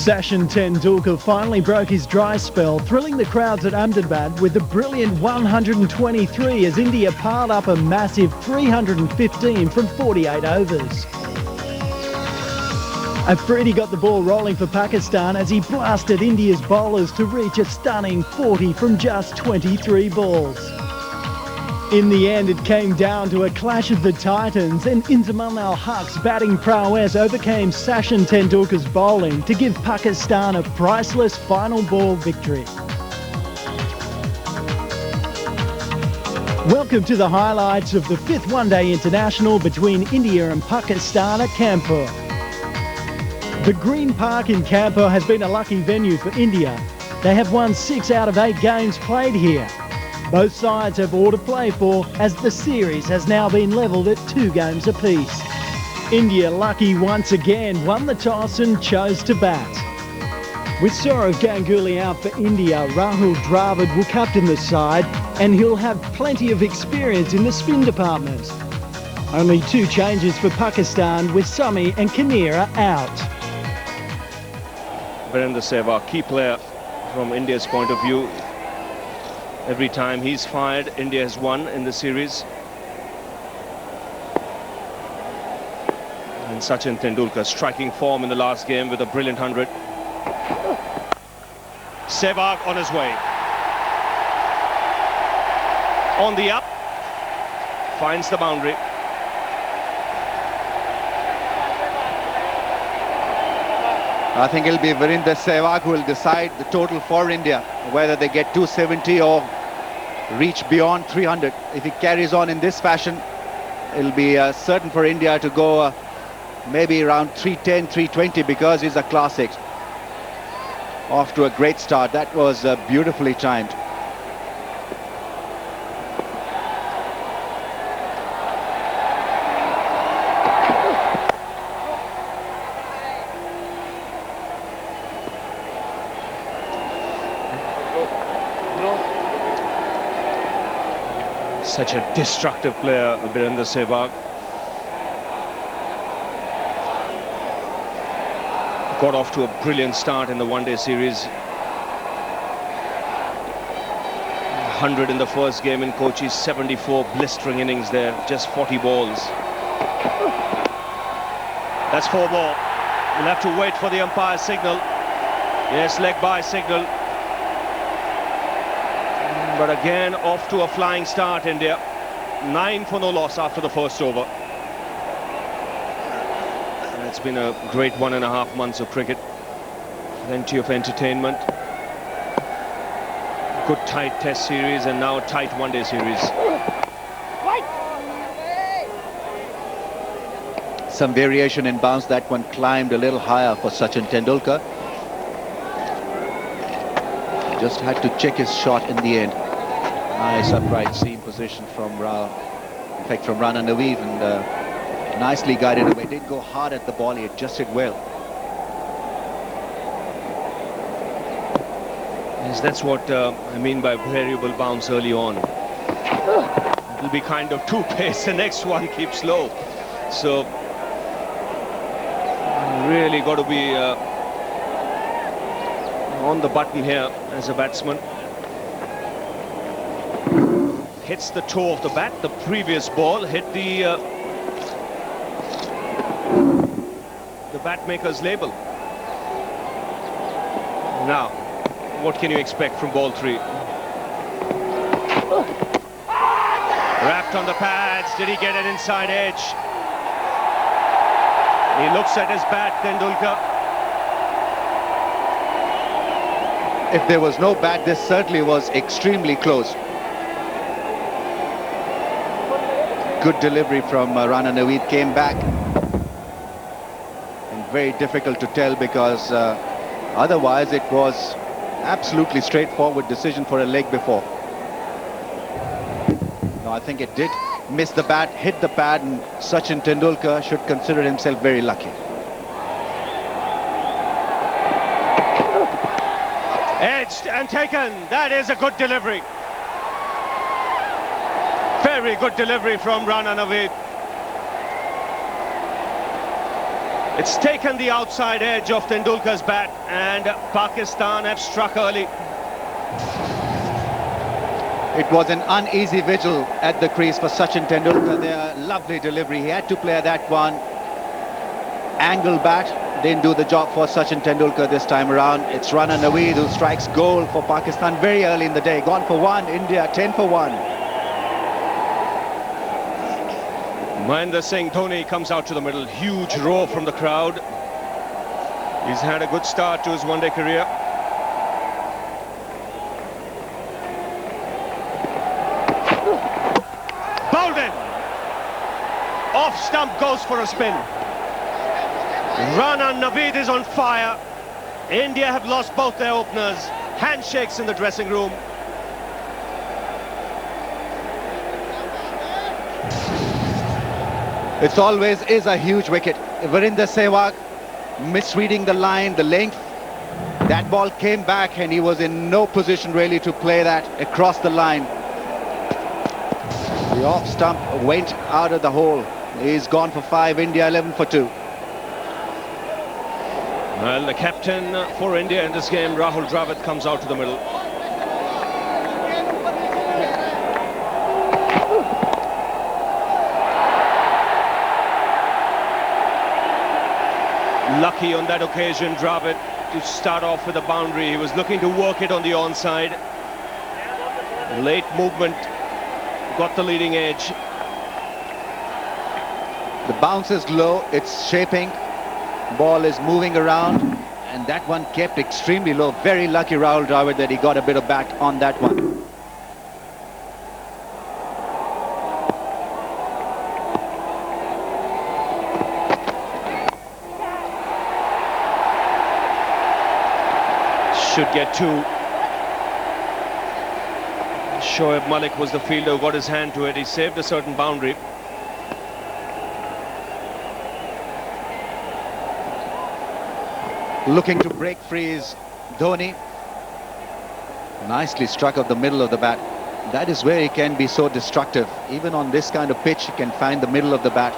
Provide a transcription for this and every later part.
Sachin Tendulkar finally broke his dry spell, thrilling the crowds at Ahmedabad with a brilliant 123 as India piled up a massive 315 from 48 overs. Afridi got the ball rolling for Pakistan as he blasted India's bowlers to reach a stunning 40 from just 23 balls. In the end, it came down to a clash of the titans, and Inzamam al-Haq's batting prowess overcame Sachin Tendulkar's bowling to give Pakistan a priceless final ball victory. Welcome to the highlights of the fifth one-day international between India and Pakistan at Kanpur. The Green Park in Kanpur has been a lucky venue for India. They have won 6 out of 8 games played here. Both sides have all to play for as the series has now been levelled at 2 games apiece. India, lucky once again, won the toss and chose to bat. With Sourav Ganguly out for India, Rahul Dravid will captain the side and he'll have plenty of experience in the spin department. Only 2 changes for Pakistan with Sami and Kanira out. Virender Sehwag, key player from India's point of view. Every time he's fired, India has won in the series. And Sachin Tendulkar striking form in the last game with a brilliant 100. Sehwag on his way. On the up. Finds the boundary. I think it'll be Virender Sehwag who will decide the total for India, whether they get 270 or reach beyond 300. If he carries on in this fashion, it'll be certain for India to go maybe around 310, 320 because he's a class 6. Off to a great start. That was beautifully timed. Such a destructive player, Virender Sehwag. Got off to a brilliant start in the one-day series. 100 in the first game in Kochi, 74 blistering innings there, just 40 balls. That's 4 ball. We'll have to wait for the umpire's signal. Yes, leg by signal. But again, off to a flying start, India. 9 for no loss after the first over. And it's been a great 1.5 months of cricket. Plenty of entertainment. Good tight test series and now tight one-day series. Some variation in bounce. That one climbed a little higher for Sachin Tendulkar. Just had to check his shot in the end. Nice upright seam position from in fact from Rana Naveed, and nicely guided away. Didn't go hard at the ball, he adjusted well. Yes, that's what I mean by variable bounce early on. It'll be kind of 2 pace, the next one keeps low. So really got to be on the button here as a batsman. Hits the toe of the bat. The previous ball hit the bat maker's label. Now, what can you expect from ball 3? Wrapped on the pads. Did he get an inside edge? He looks at his bat, Tendulkar. If there was no bat, this certainly was extremely close. Good delivery from Rana Naveed, came back. And very difficult to tell because otherwise it was absolutely straightforward decision for a leg before. No, I think it did miss the bat, hit the pad, and Sachin Tendulkar should consider himself very lucky. Edged and taken. That is a good delivery. Very good delivery from Rana Naveed. It's taken the outside edge of Tendulkar's bat, and Pakistan have struck early. It was an uneasy vigil at the crease for Sachin Tendulkar there. Lovely delivery. He had to play that one. Angle bat didn't do the job for Sachin Tendulkar this time around. It's Rana Naveed who strikes goal for Pakistan very early in the day. Gone for one. India 10 for 1. Mahendra Singh Dhoni comes out to the middle. Huge roar from the crowd. He's had a good start to his one-day career. Bowled. Off stump goes for a spin. Rana Naveed is on fire. India have lost both their openers. Handshakes in the dressing room. It always is a huge wicket. Virender Sehwag misreading the line, the length. That ball came back and he was in no position really to play that across the line. The off stump went out of the hole. He's gone for 5, India 11 for 2. Well, the captain for India in this game, Rahul Dravid, comes out to the middle. Lucky on that occasion, Dravid, to start off with a boundary. He was looking to work it on the onside. Late movement, got the leading edge. The bounce is low, it's shaping. Ball is moving around, and that one kept extremely low. Very lucky Rahul Dravid that he got a bit of bat on that one. Should get 2. Shoaib Malik was the fielder who got his hand to it. He saved a certain boundary. Looking to break free is Dhoni. Nicely struck up the middle of the bat. That is where he can be so destructive. Even on this kind of pitch, he can find the middle of the bat.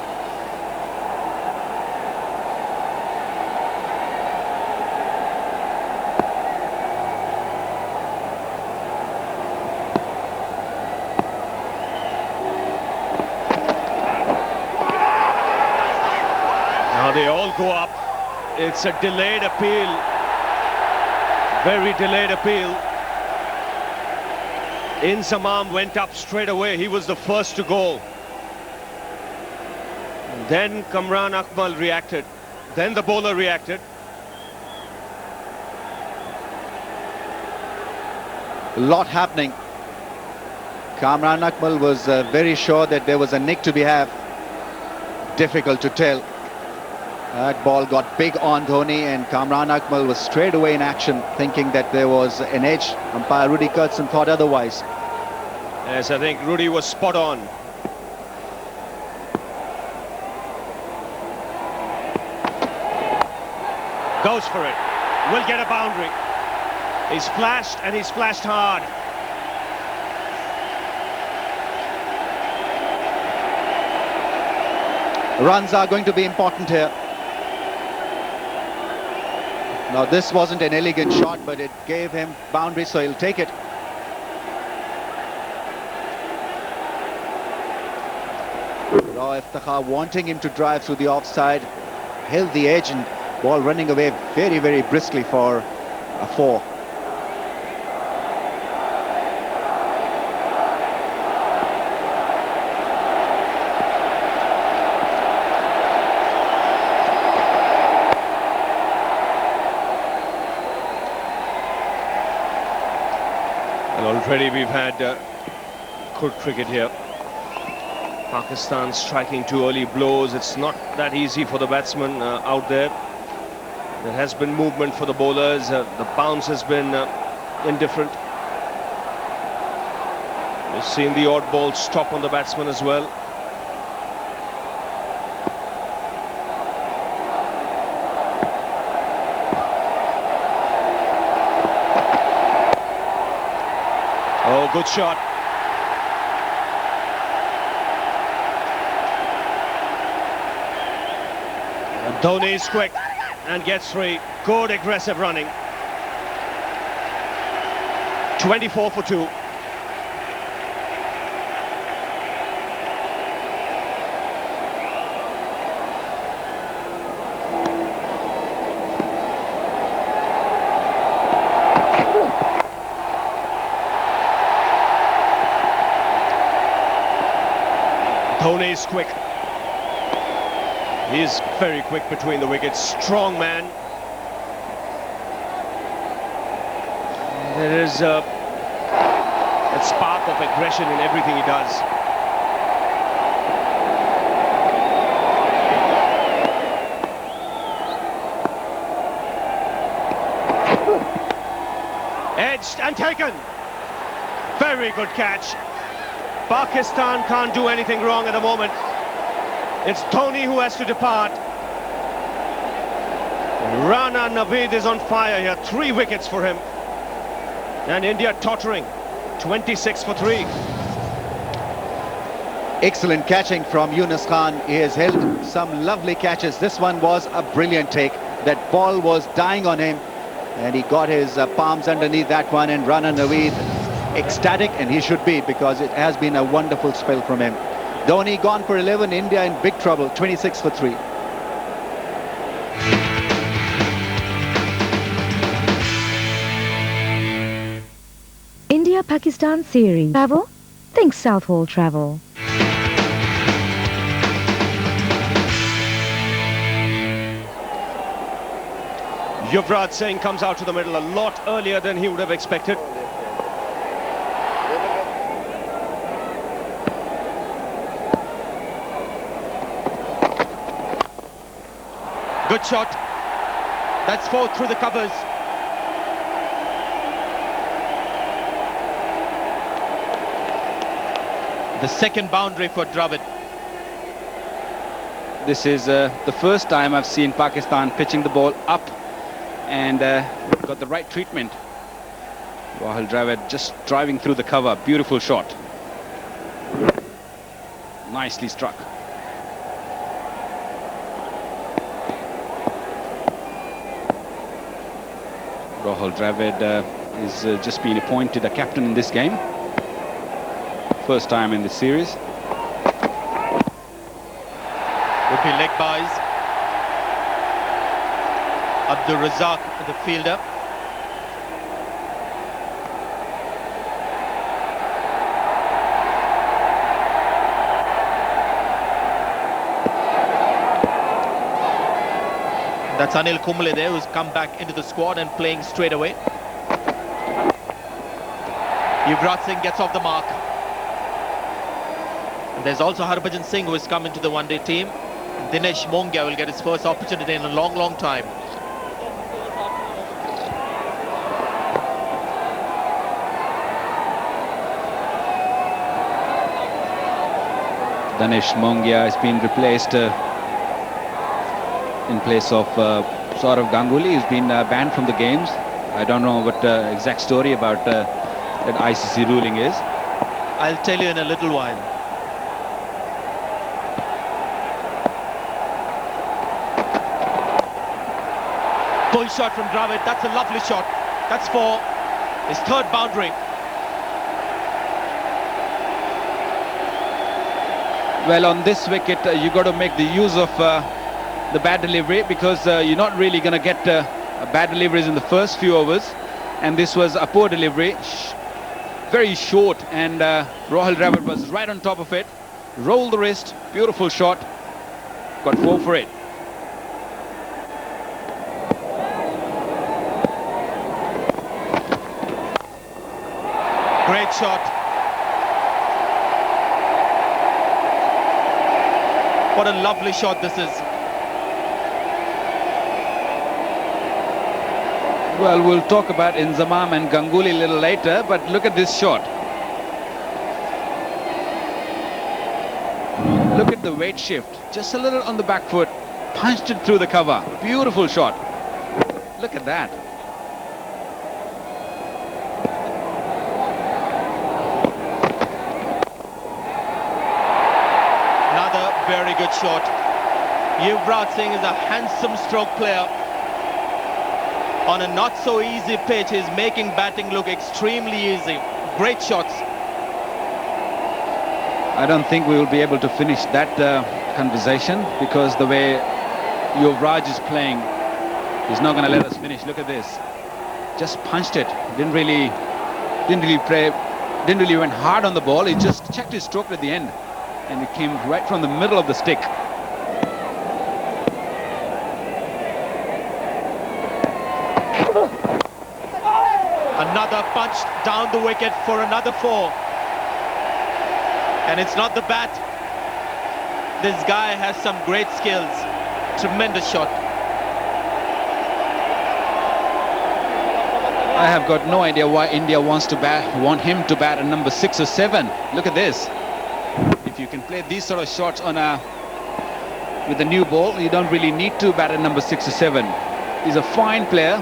Now they all go up. It's a delayed appeal. Very delayed appeal. Inzamam went up straight away. He was the first to go. Then Kamran Akmal reacted. Then the bowler reacted. A lot happening. Kamran Akmal was very sure that there was a nick to be had. Difficult to tell. That ball got big on Dhoni, and Kamran Akmal was straight away in action, thinking that there was an edge. Umpire Rudy Kurtzen thought otherwise. Yes, I think Rudy was spot on. Goes for it. Will get a boundary. He's flashed, and he's flashed hard. Runs are going to be important here. Now this wasn't an elegant shot, but it gave him boundary, so he'll take it. Raw Iftikhar wanting him to drive through the offside, held the edge, and ball running away very, very briskly for a 4. Already we've had good cricket here. Pakistan striking 2 early blows. It's not that easy for the batsmen out there. There has been movement for the bowlers. The bounce has been indifferent. We've seen the odd ball stop on the batsman as well. Oh, good shot. Dhoni is quick and gets free. Good aggressive running. 24 for 2. Dhoni is quick. He is very quick between the wickets. Strong man. There is a spark of aggression in everything he does. Edged and taken. Very good catch. Pakistan can't do anything wrong at the moment. It's Dhoni who has to depart. Rana Naveed is on fire here. 3 wickets for him. And India tottering. 26 for 3. Excellent catching from Yunus Khan. He has held some lovely catches. This one was a brilliant take. That ball was dying on him, and he got his palms underneath that one, and Rana Naveed ecstatic, and he should be, because it has been a wonderful spell from him. Dhoni gone for 11. India in big trouble. 26 for 3. India-Pakistan series. Travel? Think Southall Travel. Yuvraj Singh comes out to the middle a lot earlier than he would have expected. Good shot. That's 4 through the covers. The second boundary for Dravid. This is the first time I've seen Pakistan pitching the ball up and got the right treatment. Rahul Dravid just driving through the cover. Beautiful shot. Nicely struck. Rahul Dravid is just been appointed a captain in this game. First time in this series. Would be leg buys. Abdul Razak, the fielder. That's Anil Kumble there, who's come back into the squad and playing straight away. Yuvraj Singh gets off the mark. And there's also Harbhajan Singh, who has come into the one-day team. Dinesh Mongia will get his first opportunity in a long, long time. Dinesh Mongia has been replaced in place of Saurav Ganguly, who's been banned from the games. I don't know what the exact story about that ICC ruling is. I'll tell you in a little while. Pull shot from Dravid. That's a lovely shot. That's for his 3rd boundary. Well, on this wicket, you got to make the use of the bad delivery, because you're not really going to get bad deliveries in the first few overs, and this was a poor delivery, very short, and Rahul Dravid was right on top of it, rolled the wrist, beautiful shot, got 4 for it. Great shot. What a lovely shot this is. Well, we'll talk about Inzamam and Ganguly a little later, but look at this shot. Look at the weight shift, just a little on the back foot, punched it through the cover. Beautiful shot. Look at that. Another very good shot. Yuvraj Singh is a handsome stroke player. On a not so easy pitch, he's making batting look extremely easy. Great shots. I don't think we will be able to finish that conversation, because the way Yuvraj is playing, he's not going to let us finish. Look at this. Just punched it. Didn't really went hard on the ball. He just checked his stroke at the end, and it came right from the middle of the stick. Another punch down the wicket for another 4. And it's not the bat. This guy has some great skills. Tremendous shot. I have got no idea why India want him to bat at number 6 or 7. Look at this. If you can play these sort of shots on with a new ball, you don't really need to bat at number 6 or 7. He's a fine player.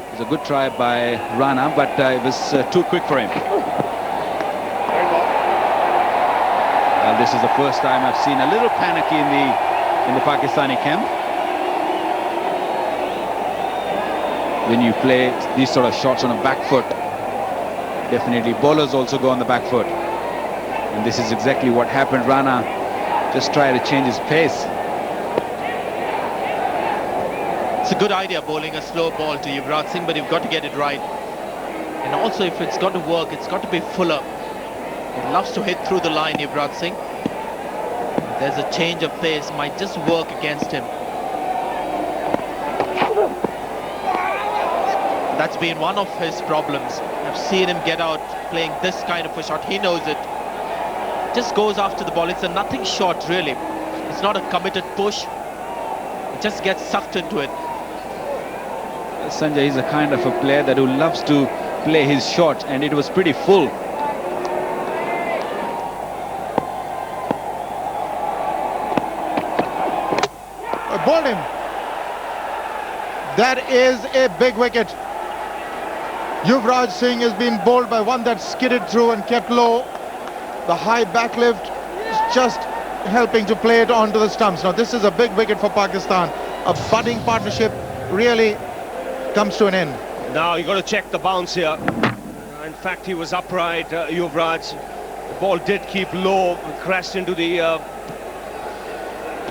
It was a good try by Rana, but it was too quick for him. This is the first time I've seen a little panicky in the Pakistani camp. When you play these sort of shots on a back foot, definitely bowlers also go on the back foot. And this is exactly what happened. Rana just tried to change his pace. It's a good idea bowling a slow ball to Yuvraj Singh, but you've got to get it right. And also, if it's got to work, it's got to be fuller. He loves to hit through the line, Yuvraj Singh. There's a change of pace, might just work against him. That's been one of his problems. I've seen him get out playing this kind of a shot. He knows it. Just goes after the ball. It's a nothing shot, really. It's not a committed push. It just gets sucked into it. Sanjay is a kind of a player that who loves to play his shots, and it was pretty full. I bowled him. That is a big wicket. Yuvraj Singh has been bowled by one that skidded through and kept low. The high backlift is just helping to play it onto the stumps. Now this is a big wicket for Pakistan. A budding partnership really comes to an end. Now you've got to check the bounce here. In fact, he was upright, Yuvraj. The ball did keep low, crashed into the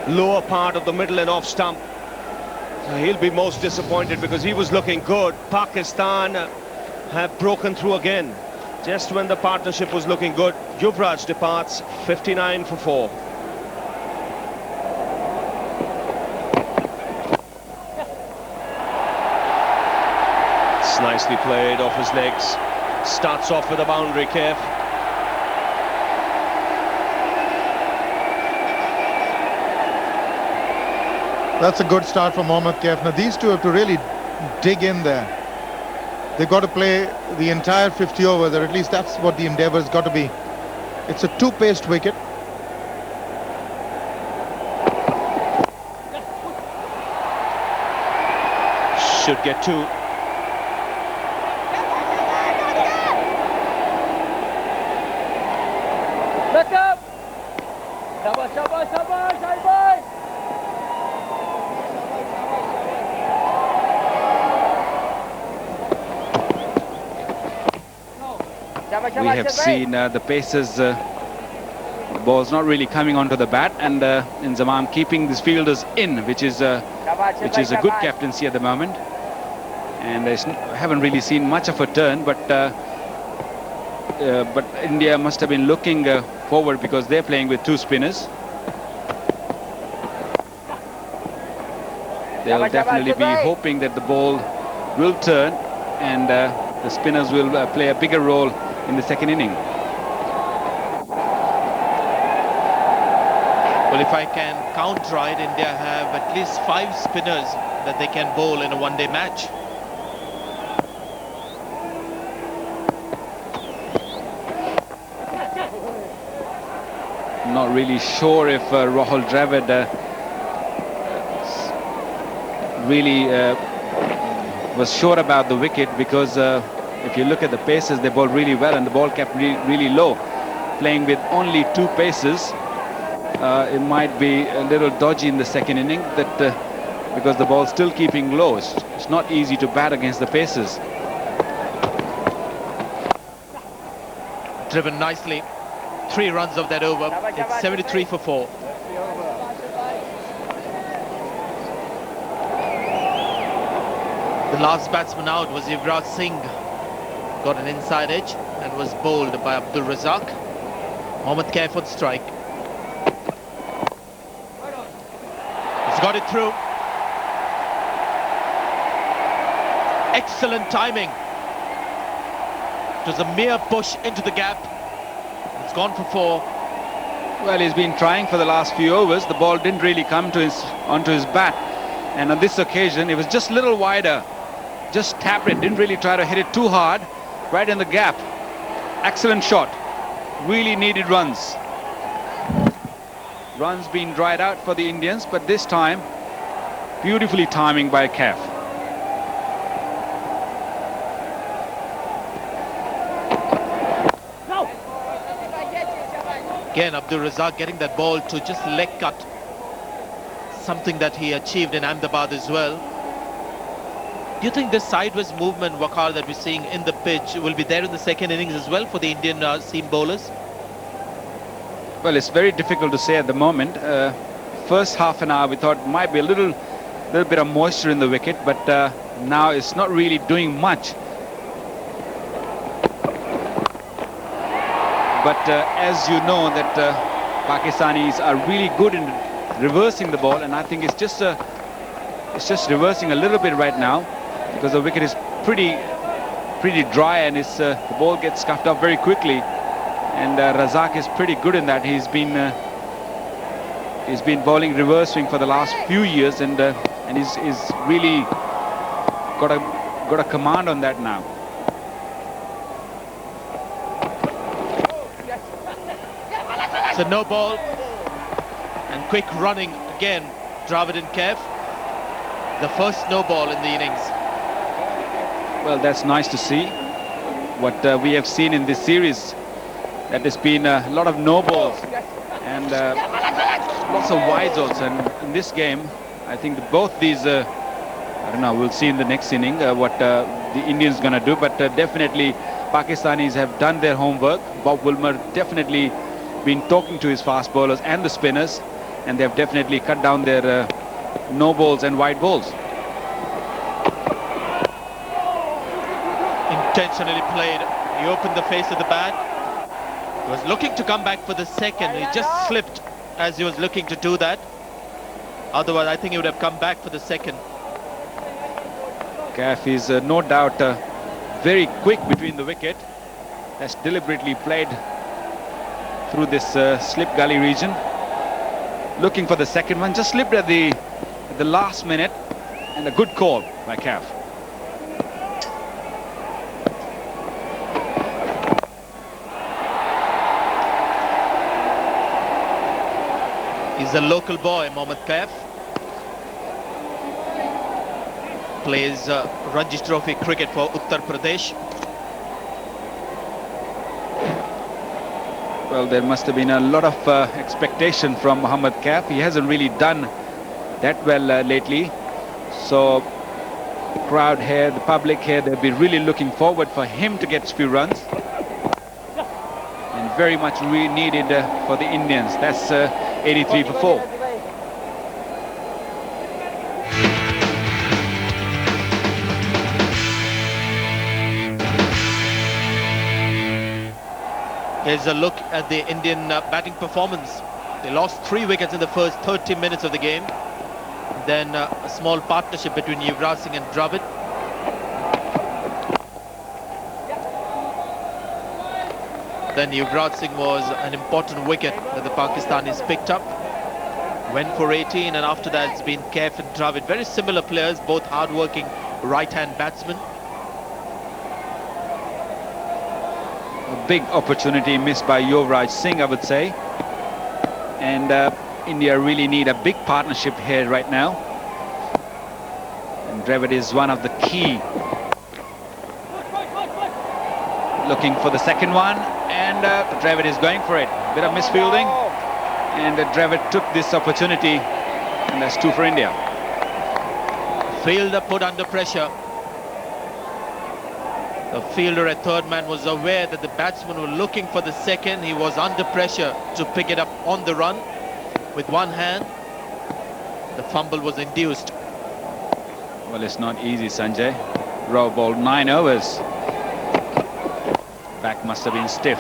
lower part of the middle and off stump. He'll be most disappointed because he was looking good. Pakistan have broken through again. Just when the partnership was looking good, Yuvraj departs 59 for 4. It's nicely played off his legs. Starts off with a boundary, Kev. That's a good start for Mohammad Kaif. Now these two have to really dig in there. They've got to play the entire 50 overs, or at least that's what the endeavour's got to be. It's a two-paced wicket. Should get 2. Back up! Shabash, shabash, shabash, bye-bye! We have seen the Pacers balls not really coming onto the bat, and Inzamam keeping these fielders in, which is a good captaincy at the moment. And I haven't really seen much of a turn, but India must have been looking forward because they're playing with 2 spinners. They'll definitely be hoping that the ball will turn and the spinners will play a bigger role in the second inning. Well, if I can count right, India have at least 5 spinners that they can bowl in a one-day match. Not really sure if Rahul Dravid really was sure about the wicket, because if you look at the Pacers, they bowled really well and the ball kept really low. playing with only 2 paces, it might be a little dodgy in the second inning, because the ball's still keeping low. It's not easy to bat against the paces. Driven nicely. 3 runs of that over. It's 73 for 4. The last batsman out was Yuvraj Singh. Got an inside edge and was bowled by Abdul Razak. Mohammad Kaif on strike. He's got it through. Excellent timing. It was a mere push into the gap. It's gone for 4. Well, he's been trying for the last few overs. The ball didn't really come to onto his bat, and on this occasion it was just a little wider. Just tapped it, didn't really try to hit it too hard, right in the gap. Excellent shot. Really needed runs. Runs being dried out for the Indians, but this time beautifully timing by Kaif. Again, Abdul Razak getting that ball to just leg cut. Something that he achieved in Ahmedabad as well. Do you think this sideways movement, Waqar, that we're seeing in the pitch will be there in the second innings as well for the Indian seam bowlers? Well, it's very difficult to say at the moment. First half an hour we thought might be a little bit of moisture in the wicket, but now it's not really doing much. But as you know that Pakistanis are really good in reversing the ball, and I think it's just reversing a little bit right now because the wicket is pretty dry, and the ball gets scuffed up very quickly. And Razak is pretty good in that. He's been bowling reverse swing for the last few years, and he's really got a command on that now. It's a no ball and quick running again. Dravid and Kaif. The first no ball in the innings. Well, that's nice to see. What we have seen in this series, that there's been a lot of no balls and lots of wides also. And in this game, I think that both these, I don't know, we'll see in the next inning what the Indians going to do. But definitely Pakistanis have done their homework. Bob Wilmer definitely been talking to his fast bowlers and the spinners, and they've definitely cut down their no balls and wide balls. Intentionally played. He opened the face of the bat. He was looking to come back for the second. He just slipped as he was looking to do that. Otherwise, I think he would have come back for the second. Kaif is no doubt very quick between the wicket. That's deliberately played through this slip gully region. Looking for the second one. Just slipped at the last minute, and a good call by Kaif. He's a local boy, Mohammad Kaif. Plays Ranji Trophy cricket for Uttar Pradesh. Well, there must have been a lot of expectation from Mohammad Kaif. He hasn't really done that well lately. So crowd here, the public here, they'll be really looking forward for him to get a few runs. And very much really needed for the Indians. That's 83 for 4. Here's a look at the Indian batting performance. They lost 3 wickets in the first 30 minutes of the game. Then a small partnership between Yuvraj Singh and Dravid. Then Yuvraj Singh was an important wicket that the Pakistanis picked up. Went for 18, and after that it's been Kaif and Dravid. Very similar players, both hard-working right-hand batsmen. A big opportunity missed by Yuvraj Singh, I would say. And India really need a big partnership here right now. And Dravid is one of the key looking for the second one, and Dravid is going for it. Bit of misfielding, and Dravid took this opportunity, and that's 2 for India. Fielder put under pressure. The fielder at third man was aware that the batsmen were looking for the second. He was under pressure to pick it up on the run with one hand. The fumble was induced. Well, it's not easy, Sanjay. Raw ball 9 overs. Back must have been stiff.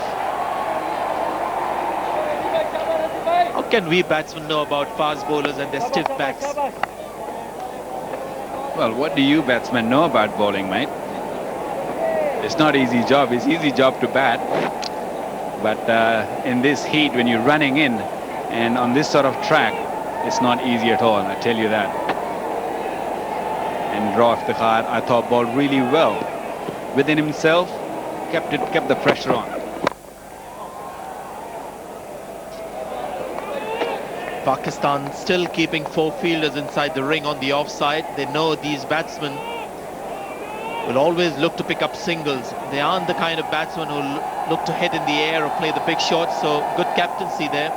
How can we batsmen know about fast bowlers and their stiff backs? Well, what do you batsmen know about bowling, mate? It's not easy job. It's easy job to bat. But in this heat, when you're running in and on this sort of track, it's not easy at all, I tell you that. And Raw Iftikhar, I thought, bowled really well. Within himself, kept the pressure on. Pakistan still keeping 4 fielders inside the ring on the offside. They know these batsmen will always look to pick up singles. They aren't the kind of batsmen who look to hit in the air or play the big shots, so good captaincy there.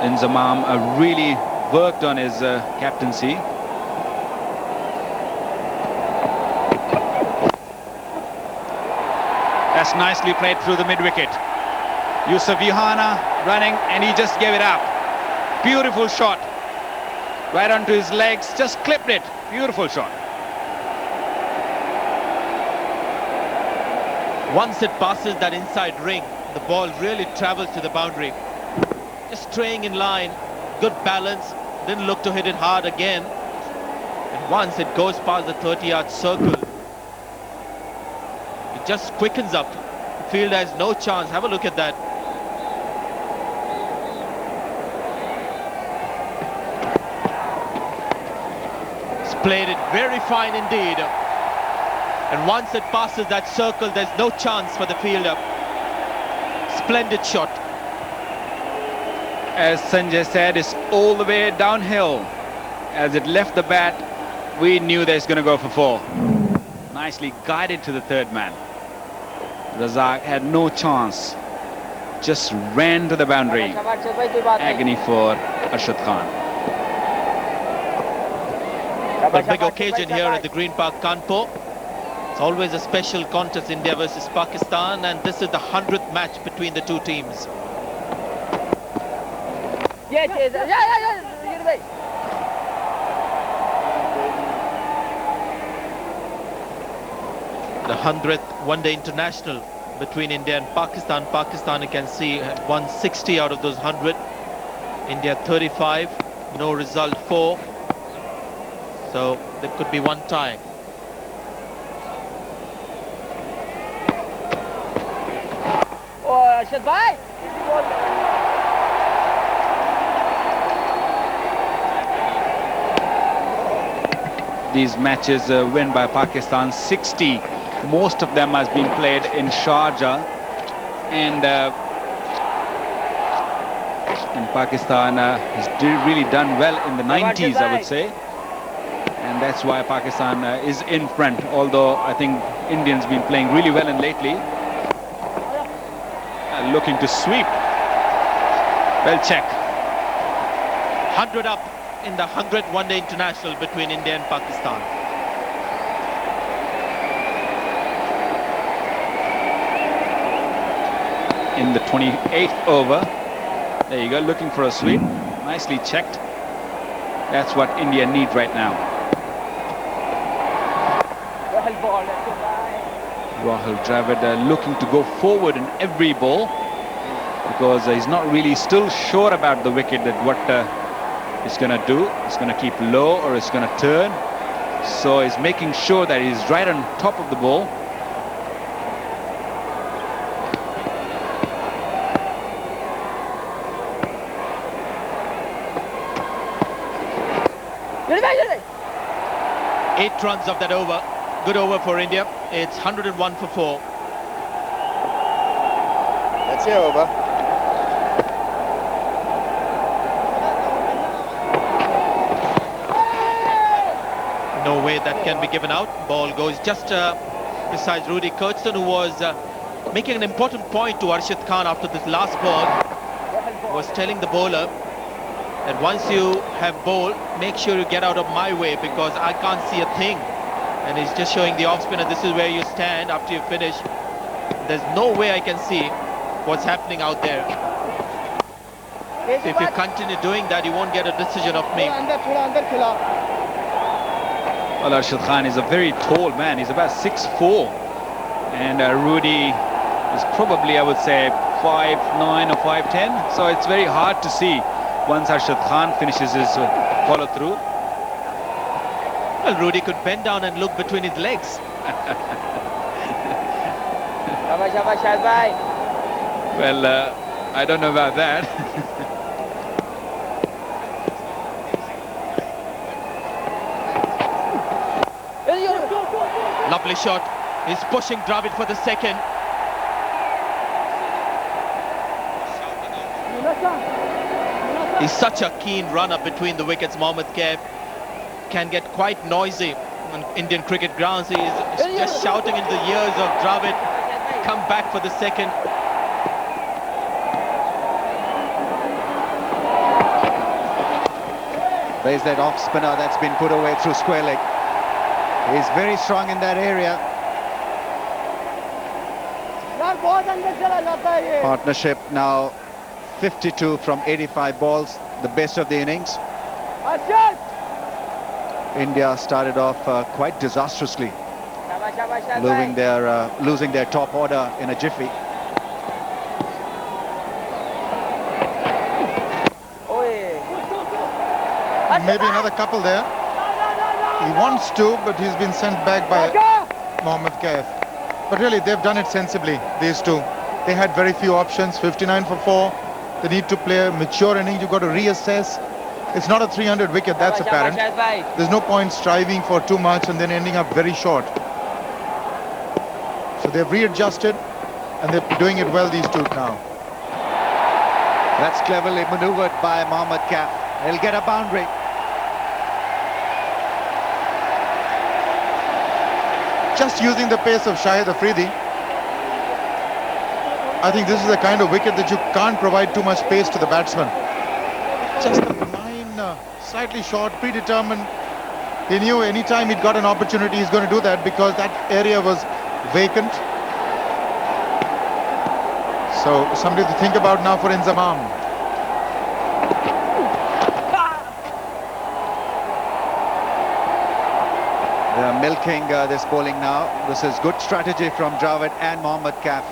Inzamam really worked on his captaincy. That's nicely played through the mid-wicket. Yusuf Yohana running, and he just gave it up. Beautiful shot. Right onto his legs, just clipped it. Beautiful shot. Once it passes that inside ring, the ball really travels to the boundary. Just straying in line, good balance, didn't look to hit it hard again. And once it goes past the 30-yard circle, it just quickens up. The fielder has no chance. Have a look at that. It's played it very fine indeed. And once it passes that circle, there's no chance for the fielder. Splendid shot. As Sanjay said, it's all the way downhill. As it left the bat, we knew that it's going to go for 4. Nicely guided to the third man. Razak had no chance. Just ran to the boundary. Agony for Arshad Khan. A big occasion here at the Green Park, Kanpur. It's always a special contest, India versus Pakistan, and this is the 100th match between the two teams. The 100th one-day international between India and Pakistan. Pakistan, you can see, had won 60 out of those 100. India 35, no result 4. So there could be one tie. These matches win by Pakistan 60. Most of them has been played in Sharjah, and Pakistan has really done well in the 90s, I would say, and that's why Pakistan is in front. Although I think Indians been playing really well and lately. Looking to sweep. Well checked. 100 up in the 100th one-day international between India and Pakistan. In the 28th over. There you go, looking for a sweep. Nicely checked. That's what India need right now. Rahul Dravid looking to go forward in every ball, because he's not really still sure about the wicket, that what it's going to do. It's going to keep low or it's going to turn. So he's making sure that he's right on top of the ball. Eight runs of that over. Good over for India. It's 101 for 4. That's it, over. No way that can be given out. Ball goes just besides Rudy Kirsten, who was making an important point to Arshad Khan after this last ball, was telling the bowler that once you have bowled, make sure you get out of my way because I can't see a thing. And he's just showing the off spinner, this is where you stand after you finish. There's no way I can see what's happening out there. So if you continue doing that, you won't get a decision of me. Well, Arshad Khan is a very tall man. He's about 6'4", and Rudy is probably, I would say, 5'9" or 5'10". So it's very hard to see once Arshad Khan finishes his follow through. Well, Rudy could bend down and look between his legs. Well, I don't know about that. Lovely shot. He's pushing Dravid for the second. He's such a keen runner between the wickets. Mohammad Kaif can get quite noisy on Indian cricket grounds. He's just shouting into the ears of Dravid, come back for the second. There's that off spinner that's been put away through square leg. He's very strong in that area. Partnership now 52 from 85 balls, the best of the innings. India started off quite disastrously, losing their top order in a jiffy. Maybe another couple there. He wants to, but he's been sent back by Mohammad Kaif. But really, they've done it sensibly, these two. They had very few options, 59 for 4. They need to play a mature inning. You've got to reassess. It's not a 300 wicket, that's apparent. There's no point striving for too much and then ending up very short. So they've readjusted and they're doing it well, these two now. That's cleverly maneuvered by Mohammad Kaif. He'll get a boundary. Just using the pace of Shahid Afridi, I think this is the kind of wicket that you can't provide too much pace to the batsman. Just a line, slightly short, predetermined. He knew anytime he'd got an opportunity, he's going to do that because that area was vacant. So somebody to think about now for Inzamam. They're milking this bowling now. This is good strategy from Dravid and Mohammad Kaif.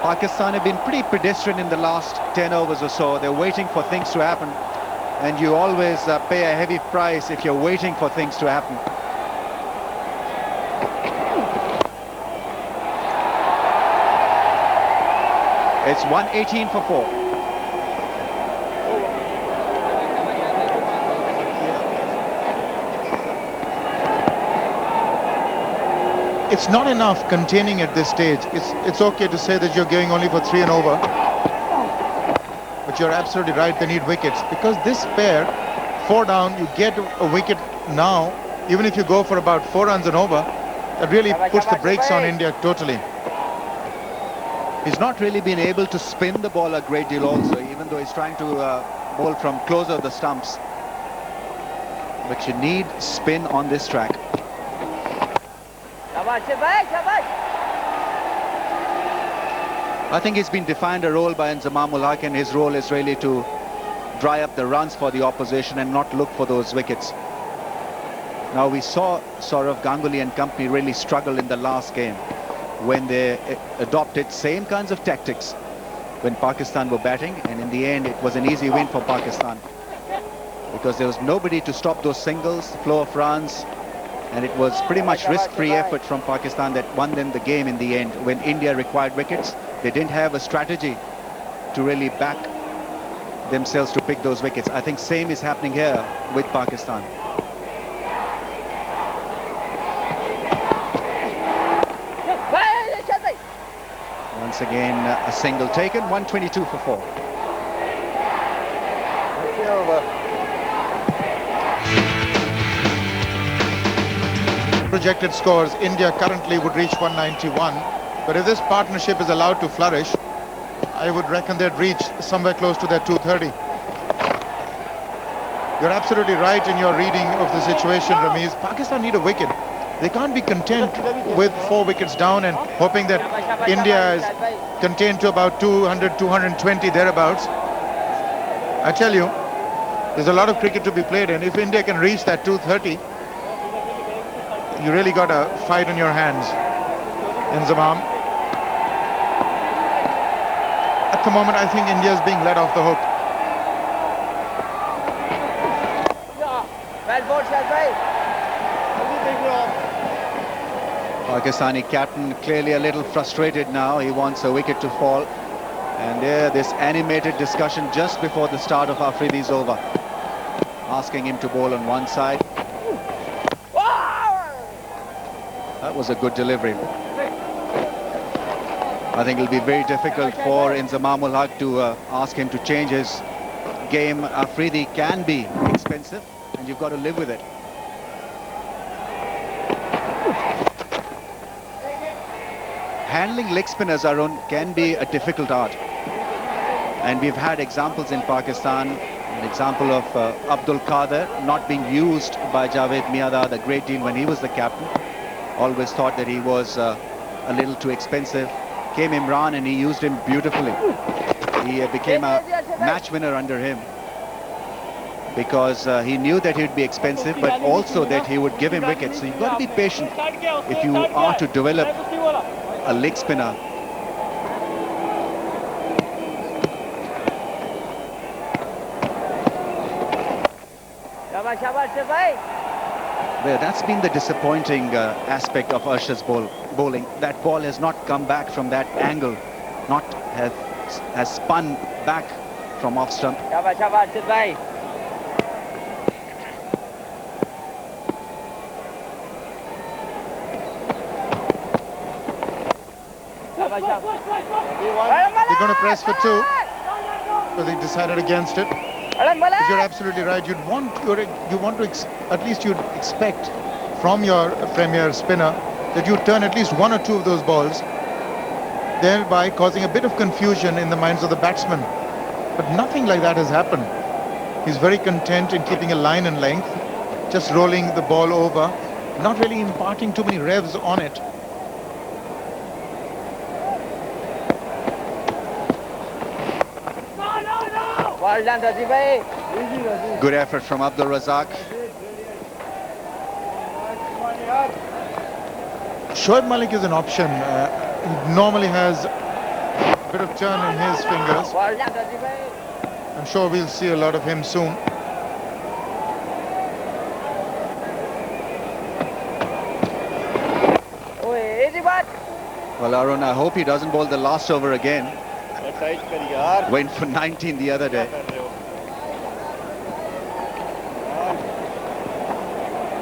Pakistan have been pretty pedestrian in the last 10 overs or so. They're waiting for things to happen. And you always pay a heavy price if you're waiting for things to happen. It's 118 for 4. It's not enough containing at this stage. It's okay to say that you're going only for 3 and over. But you're absolutely right, they need wickets. Because this pair, 4 down, you get a wicket now, even if you go for about 4 runs and over, that really puts the brakes on India totally. He's not really been able to spin the ball a great deal also, even though he's trying to bowl from closer to the stumps. But you need spin on this track. I think he's been defined a role by Inzamam ul Haq, and his role is really to dry up the runs for the opposition and not look for those wickets. Now we saw Saurav Ganguly and company really struggle in the last game when they adopted same kinds of tactics when Pakistan were batting, and in the end it was an easy win for Pakistan because there was nobody to stop those singles, flow of runs, and it was pretty much risk-free effort from Pakistan that won them the game in the end. When India required wickets, they didn't have a strategy to really back themselves to pick those wickets. I think same is happening here with Pakistan. Once again, a single taken, 122 for 4. projected scores, India currently would reach 191. But if this partnership is allowed to flourish, I would reckon they'd reach somewhere close to their 230. You're absolutely right in your reading of the situation, Ramiz. Pakistan need a wicket. They can't be content with 4 wickets down and hoping that India is contained to about 200, 220 thereabouts. I tell you, there's a lot of cricket to be played, and if India can reach that 230, you really got a fight on your hands in Zamam. At the moment, I think India is being let off the hook. Pakistani captain clearly a little frustrated now. He wants a wicket to fall. And there, this animated discussion just before the start of Afridi's over, asking him to bowl on one side. That was a good delivery. I think it'll be very difficult for Inzamam ul Haq to ask him to change his game. Afridi can be expensive, and you've got to live with it. Handling leg spinners, Arun, can be a difficult art. And we've had examples in Pakistan, an example of Abdul Qadir not being used by Javed Miandad a great deal when he was the captain. Always thought that he was a little too expensive. Came Imran and he used him beautifully. He became a match winner under him because he knew that he would be expensive, but also that he would give him wickets. So you've got to be patient if you are to develop a leg spinner. Well, that's been the disappointing aspect of Arshad's bowling. That ball has not come back from that angle, has spun back from off stump. They're going to press for 2, but they decided against it. But you're absolutely right. You want to at least you'd expect from your premier spinner that you turn at least 1 or 2 of those balls, thereby causing a bit of confusion in the minds of the batsmen. But nothing like that has happened. He's very content in keeping a line in length, just rolling the ball over, not really imparting too many revs on it. Good effort from Abdul Razak. Shoaib Malik is an option. He normally has a bit of turn in his fingers. I'm sure we'll see a lot of him soon. Well, Arun, I hope he doesn't bowl the last over again. Went for 19 the other day.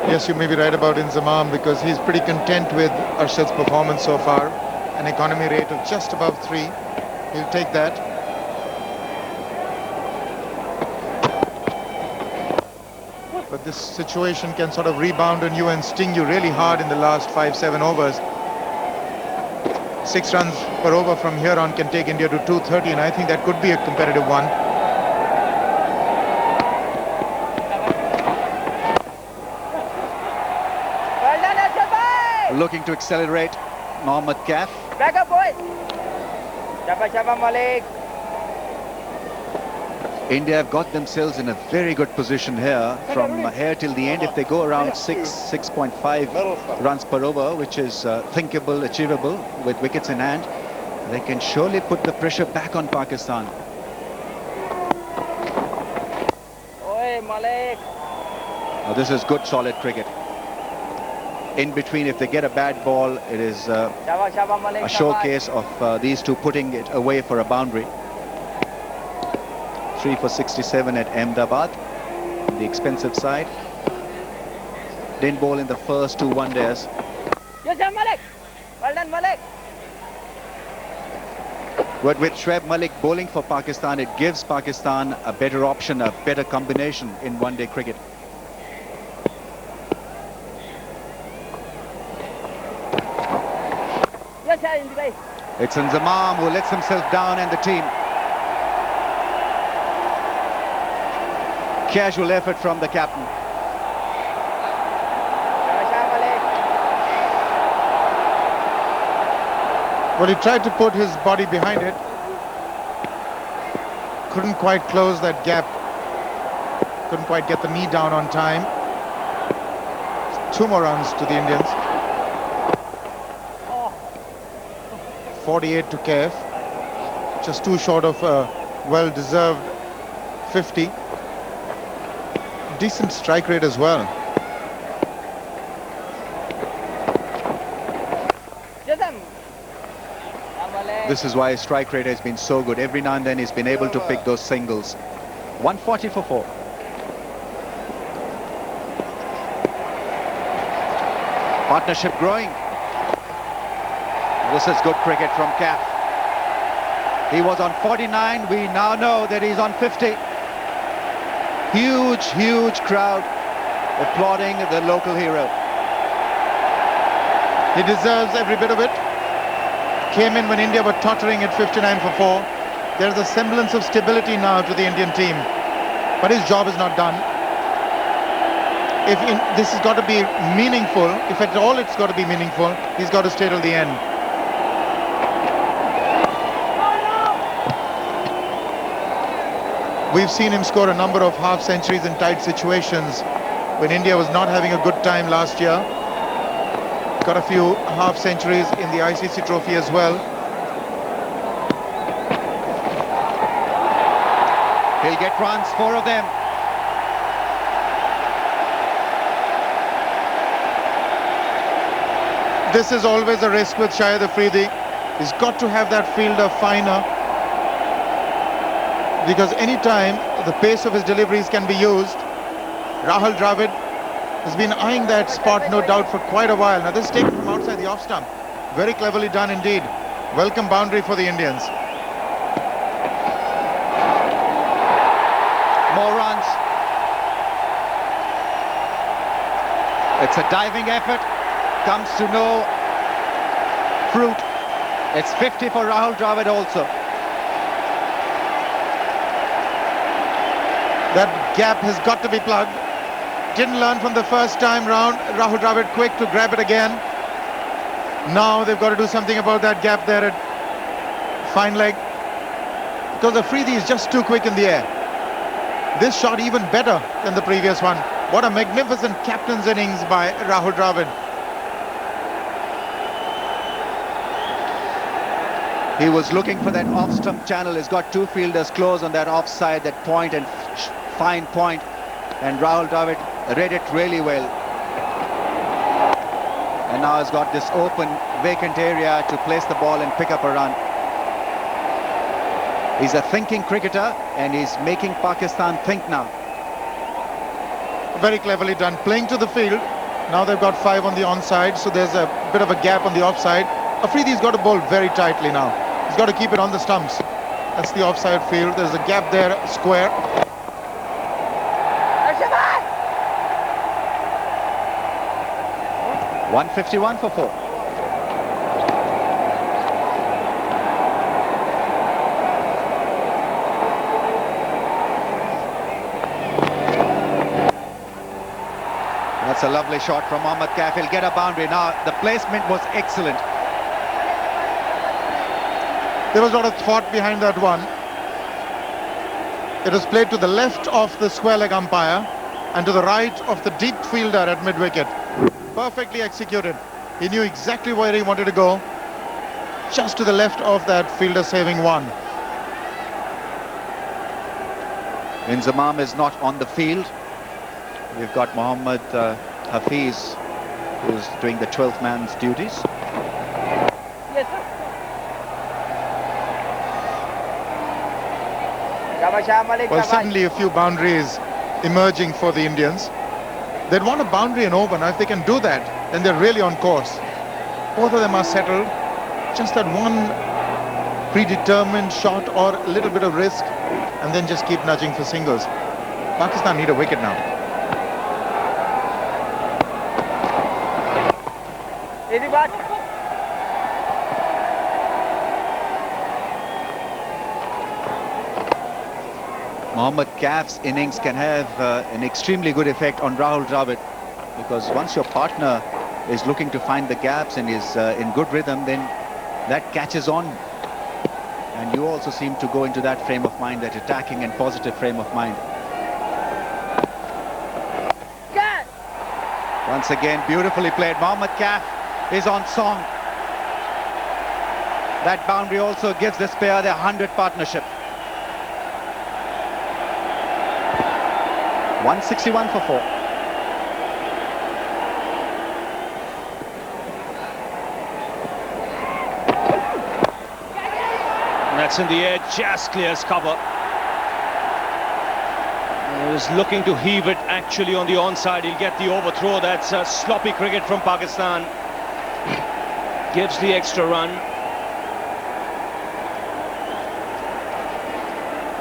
Yes, you may be right about Inzamam because he's pretty content with Arshad's performance so far. An economy rate of just above 3. He'll take that. But this situation can sort of rebound on you and sting you really hard in the last 5-7 overs. 6 runs per over from here on can take India to 230, and I think that could be a competitive one. Looking to accelerate, Mohammad Kaf. Back up, boys. Shabba Malik. India have got themselves in a very good position here. From here till the end, if they go around 6.5 runs per over, which is thinkable, achievable with wickets in hand, they can surely put the pressure back on Pakistan. Oi, Malik. Now, this is good, solid cricket. In between, if they get a bad ball, it is a showcase of these two putting it away for a boundary. 3 for 67 at Ahmedabad, the expensive side. Didn't bowl in the first 2 one-days. Yes, Malik. Well done, Malik. But with Shoaib Malik bowling for Pakistan, it gives Pakistan a better option, a better combination in one-day cricket. It's Nzamam who lets himself down and the team. Casual effort from the captain. Well, he tried to put his body behind it. Couldn't quite close that gap. Couldn't quite get the knee down on time. 2 more runs to the Indians. 48 to KF. Just too short of a well-deserved 50. Decent strike rate as well. This is why his strike rate has been so good. Every now and then he's been able to pick those singles. 140 for 4. Partnership growing. This is good cricket from Cap. He was on 49. We now know that he's on 50. Huge crowd applauding the local hero. He deserves every bit of it. Came in when India were tottering at 59 for 4. There's a semblance of stability now to the Indian team. But his job is not done. This has got to be meaningful. If at all it's got to be meaningful, he's got to stay till the end. We've seen him score a number of half centuries in tight situations when India was not having a good time last year. Got a few half centuries in the ICC trophy as well. He'll get runs, 4 of them. This is always a risk with Shahid Afridi. He's got to have that fielder finer, because anytime the pace of his deliveries can be used. Rahul Dravid has been eyeing that spot, no doubt, for quite a while. Now this is taken from outside the off stump. Very cleverly done indeed. Welcome boundary for the Indians. More runs. It's a diving effort. Comes to no fruit. It's 50 for Rahul Dravid also. That gap has got to be plugged. Didn't learn from the first time round. Rahul Dravid quick to grab it again. Now they've got to do something about that gap there at fine leg, because Afridi is just too quick in the air. This shot even better than the previous one. What a magnificent captain's innings by Rahul Dravid. He was looking for that off-stump channel. He's got 2 fielders close on that offside, that point and fine point. And Rahul Dravid read it really well. And now has got this open, vacant area to place the ball and pick up a run. He's a thinking cricketer and he's making Pakistan think now. Very cleverly done. Playing to the field. Now they've got 5 on the onside, so there's a bit of a gap on the offside. Afridi's got to bowl very tightly now. He's got to keep it on the stumps. That's the offside field. There's a gap there, square. .151 for 4. That's a lovely shot from Mohammad Kaif. He'll get a boundary. Now, the placement was excellent. There was a lot of thought behind that one. It was played to the left of the square leg umpire and to the right of the deep fielder at mid-wicket. Perfectly executed. He knew exactly where he wanted to go. Just to the left of that fielder saving one. Nzamam is not on the field. We've got Mohammad Hafiz, who's doing the 12th man's duties. Yes, sir. Well, suddenly a few boundaries emerging for the Indians. They'd want a boundary and over. Now, if they can do that, then they're really on course. Both of them are settled. Just that one predetermined shot or a little bit of risk, and then just keep nudging for singles. Pakistan need a wicket now. Mohammad Kaif's innings can have an extremely good effect on Rahul Dravid, because once your partner is looking to find the gaps and is in good rhythm, then that catches on, and you also seem to go into that frame of mind, that attacking and positive frame of mind. Once again, beautifully played. Mohammad Kaif is on song. That boundary also gives this pair their 100 partnership. 161 for 4. That's in the air, just clears cover. He was looking to heave it actually on the onside. He'll get the overthrow. That's sloppy cricket from Pakistan. Gives the extra run.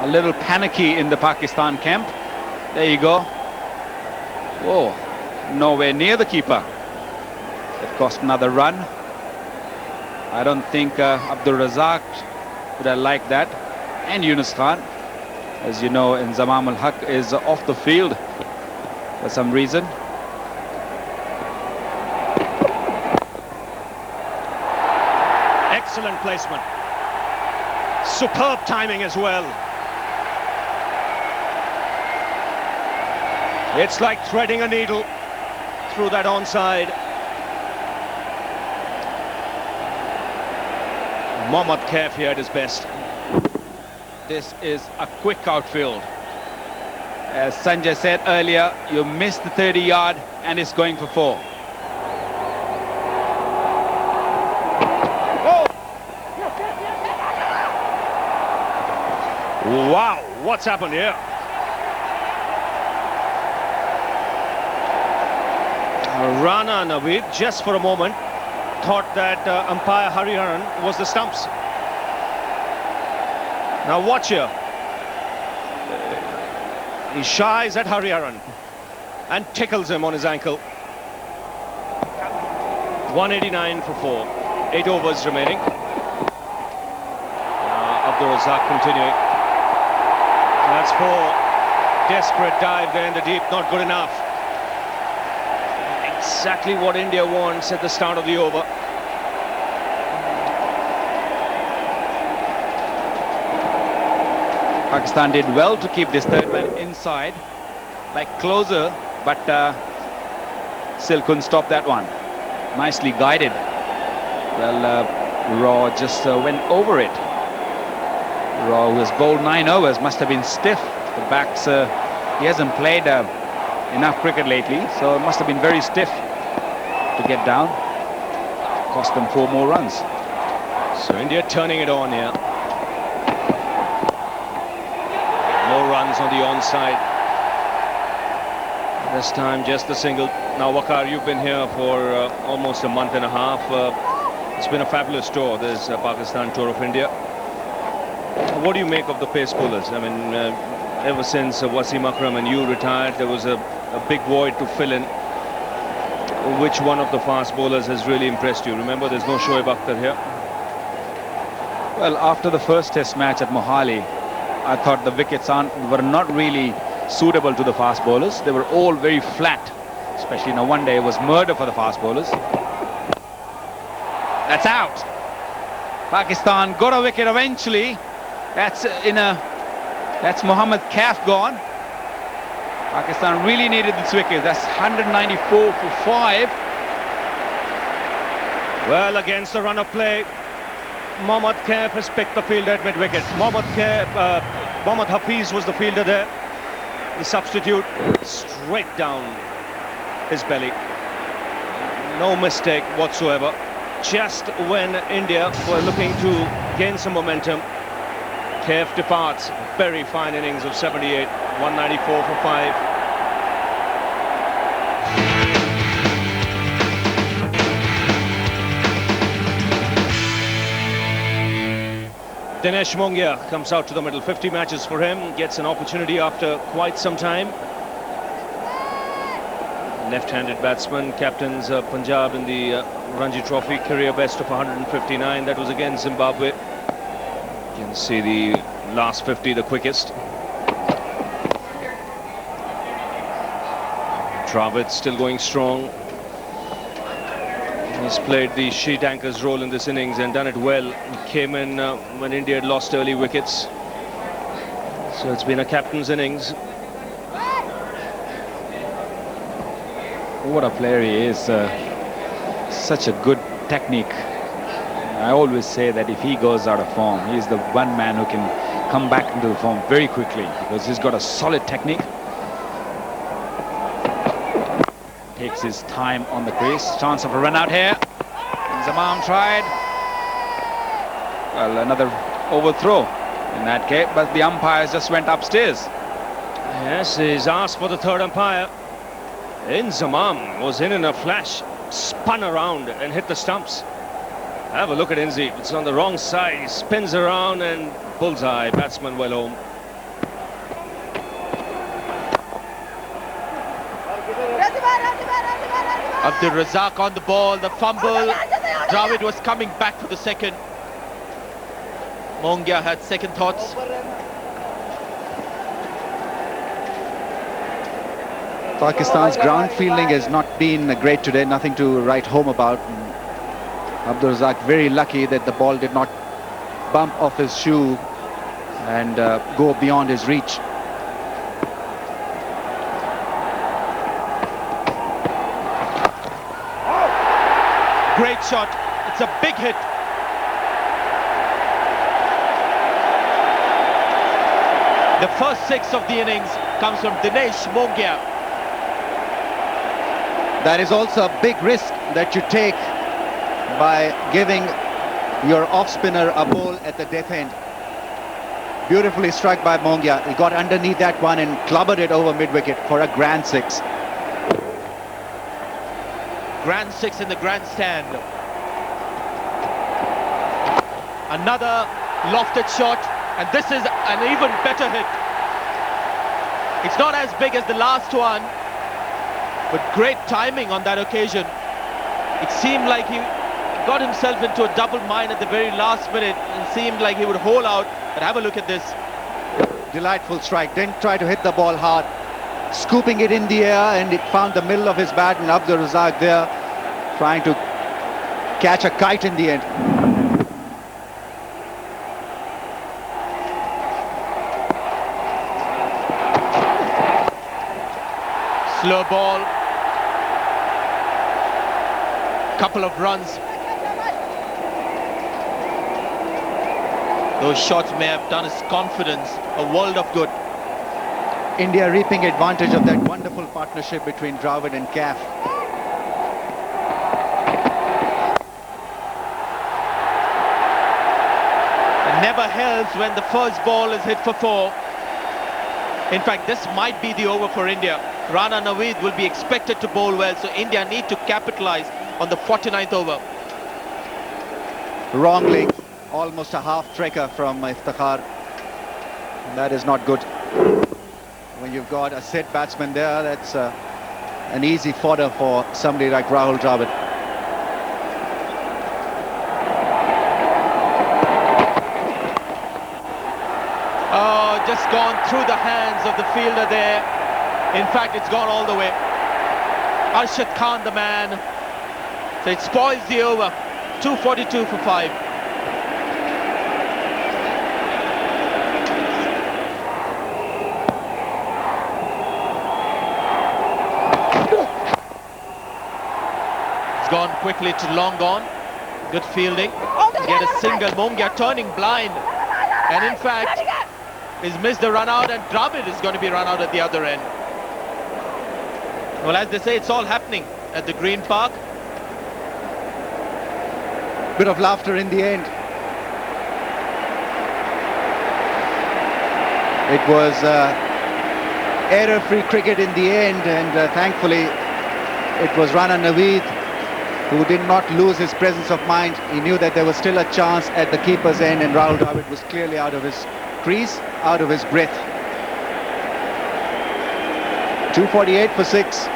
A little panicky in the Pakistan camp. There you go. Oh, nowhere near the keeper. It cost another run. I don't think Abdul Razak would have liked that. And Yunus Khan, as you know, Inzamam ul Haq is off the field for some reason. Excellent placement. Superb timing as well. It's like threading a needle through that onside. Mohammad Kaif here at his best. This is a quick outfield. As Sanjay said earlier, you missed the 30-yard and it's going for 4. Wow, what's happened here? Rana Naveed, just for a moment, thought that umpire Hariharan was the stumps. Now watch here. He shies at Hariharan and tickles him on his ankle. 189 for 4. 8 overs remaining. Abdul Razak continuing. That's 4. Desperate dive there in the deep, not good enough. Exactly what India wants at the start of the over. Pakistan did well to keep this third man inside, like closer, but still couldn't stop that one. Nicely guided. Well, Raw just went over it. Raw, who has bowled 9 overs, must have been stiff. The backs, he hasn't played enough cricket lately, so it must have been very stiff to get down. Cost them 4 more runs. So India turning it on here. More runs on the onside. This time just the single. Now Waqar, you've been here for almost a month and a half. It's been a fabulous tour, this Pakistan tour of India. What do you make of the pace bowlers? I mean, ever since Wasim Akram and you retired, there was a big void to fill in. Which one of the fast bowlers has really impressed you? Remember, there's no Shoaib Akhtar here. Well, after the first test match at Mohali, I thought the wickets were not really suitable to the fast bowlers. They were all very flat, especially in a one-day. It was murder for the fast bowlers. That's out. Pakistan got a wicket eventually. That's Mohammad Kaif gone. Pakistan really needed this wicket. That's 194 for 5. Well, against the run of play, Mohammad Kaif has picked the field at mid-wicket. Mohammad Hafiz was the fielder there. The substitute, straight down his belly. No mistake whatsoever. Just when India were looking to gain some momentum, Kaif departs. Very fine innings of 78, 194 for 5. Dinesh Mongia comes out to the middle. 50 matches for him, gets an opportunity after quite some time. Left-handed batsman, captains Punjab in the Ranji Trophy, career best of 159. That was against Zimbabwe. You can see the last 50, the quickest. Dravid still going strong. He's played the sheet anchor's role in this innings and done it well. He came in when India had lost early wickets. So it's been a captain's innings. What a player he is. Such a good technique. I always say that if he goes out of form, he's the one man who can come back into the form very quickly because he's got a solid technique. Takes his time on the crease. Chance of a run out here. Zamam tried. Well, another overthrow in that case, but the umpires just went upstairs. Yes, he's asked for the third umpire. Inzamam was in a flash, spun around and hit the stumps. Have a look at Inzi. It's on the wrong side. He spins around and bullseye. Batsman well home. Abdul Razak on the ball, the fumble. Dravid was coming back for the second. Mongia had second thoughts. Pakistan's ground fielding has not been great today, nothing to write home about. Abdul Razak very lucky that the ball did not bump off his shoe and go beyond his reach. Great shot. It's a big hit. The first 6 of the innings comes from Dinesh Mongia. That is also a big risk that you take by giving your off-spinner a ball at the death end. Beautifully struck by Mongia. He got underneath that one and clubbered it over mid-wicket for a grand 6. Grand 6 in the grandstand. Another lofted shot, and this is an even better hit. It's not as big as the last one, but great timing on that occasion. It seemed like he got himself into a double mine at the very last minute and seemed like he would hole out, but have a look at this. Delightful strike. Didn't try to hit the ball hard. Scooping it in the air, and it found the middle of his bat, and Abdul Razak there trying to catch a kite in the end. Slow ball. Couple of runs. Those shots may have done his confidence a world of good. India reaping advantage of that wonderful partnership between Dravid and Kaf. It never helps when the first ball is hit for 4. In fact, this might be the over for India. Rana Naveed will be expected to bowl well, so India need to capitalize on the 49th over. Wrong leg, almost a half trekker from Iftikhar. That is not good. When you've got a set batsman there, that's an easy fodder for somebody like Rahul Dravid. Oh, just gone through the hands of the fielder there. In fact, it's gone all the way. Arshad Khan, the man. So it spoils the over. 242 for 5. It's gone quickly to long on. Good fielding. Get a single. Mongia turning blind. And in fact, he's missed the run out, and Dravid is going to be run out at the other end. Well, as they say, it's all happening at the Green Park. Bit of laughter in the end. It was error-free cricket in the end, and thankfully it was Rana Naveed who did not lose his presence of mind. He knew that there was still a chance at the keeper's end, and Rahul Dravid was clearly out of his crease, out of his breath. 248 for 6.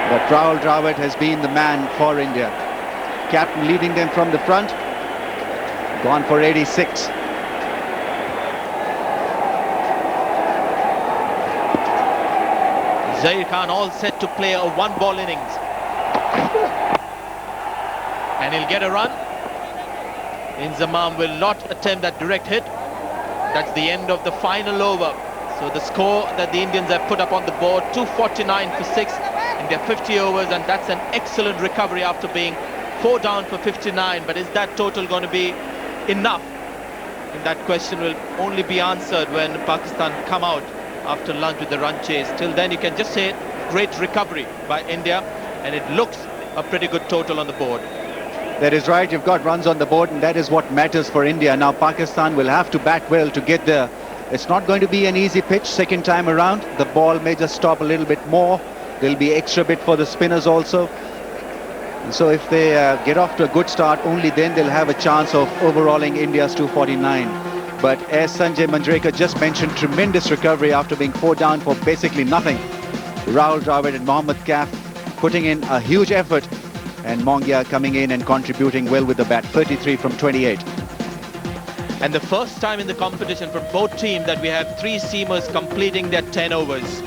But Rahul Dravid has been the man for India. Captain leading them from the front. Gone for 86. Zair Khan all set to play a one-ball innings. And he'll get a run. Inzamam will not attempt that direct hit. That's the end of the final over. So the score that the Indians have put up on the board, 249 for 6 in their 50 overs, and that's an excellent recovery after being 4 down for 59. But is that total going to be enough? And that question will only be answered when Pakistan come out after lunch with the run chase. Till then, you can just say great recovery by India, and it looks a pretty good total on the board. That is right, you've got runs on the board, and that is what matters for India. Now Pakistan will have to bat well to get there. It's not going to be an easy pitch second time around. The ball may just stop a little bit more. There'll be extra bit for the spinners also. And so if they get off to a good start, only then they'll have a chance of overhauling India's 249. But as Sanjay Manjrekar just mentioned, tremendous recovery after being 4 down for basically nothing. Rahul Dravid and Mohammad Kaf putting in a huge effort, and Mongia coming in and contributing well with the bat, 33 from 28. And the first time in the competition for both teams that we have 3 seamers completing their 10 overs.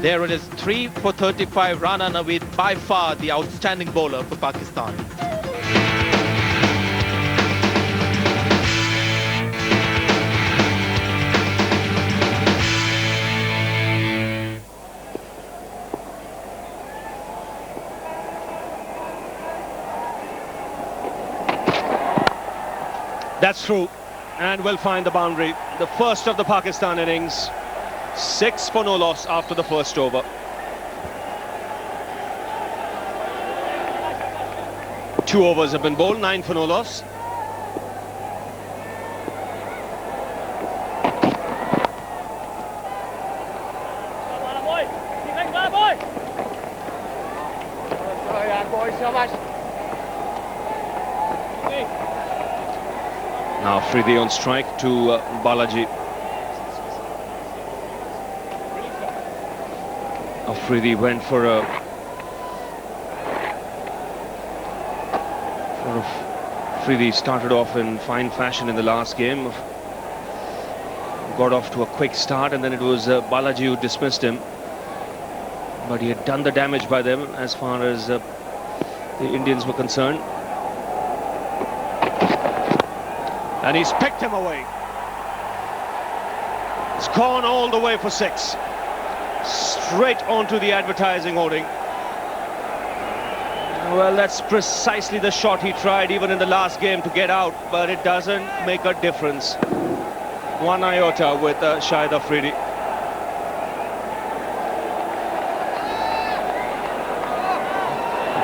There it is, 3 for 35. Rana Naveed, by far the outstanding bowler for Pakistan. That's through, and will find the boundary. The first of the Pakistan innings. 6 for no loss after the first over. Two overs have been bowled, 9 for no loss. Now Afridi on strike to Balaji. Afridi went for a Afridi started off in fine fashion in the last game. Got off to a quick start, and then it was Balaji who dismissed him. But he had done the damage by them as far as the Indians were concerned. And he's picked him away. It's gone all the way for 6. Straight onto the advertising hoarding. Well, that's precisely the shot he tried even in the last game to get out, but it doesn't make a difference. 1 iota with Shahid Afridi.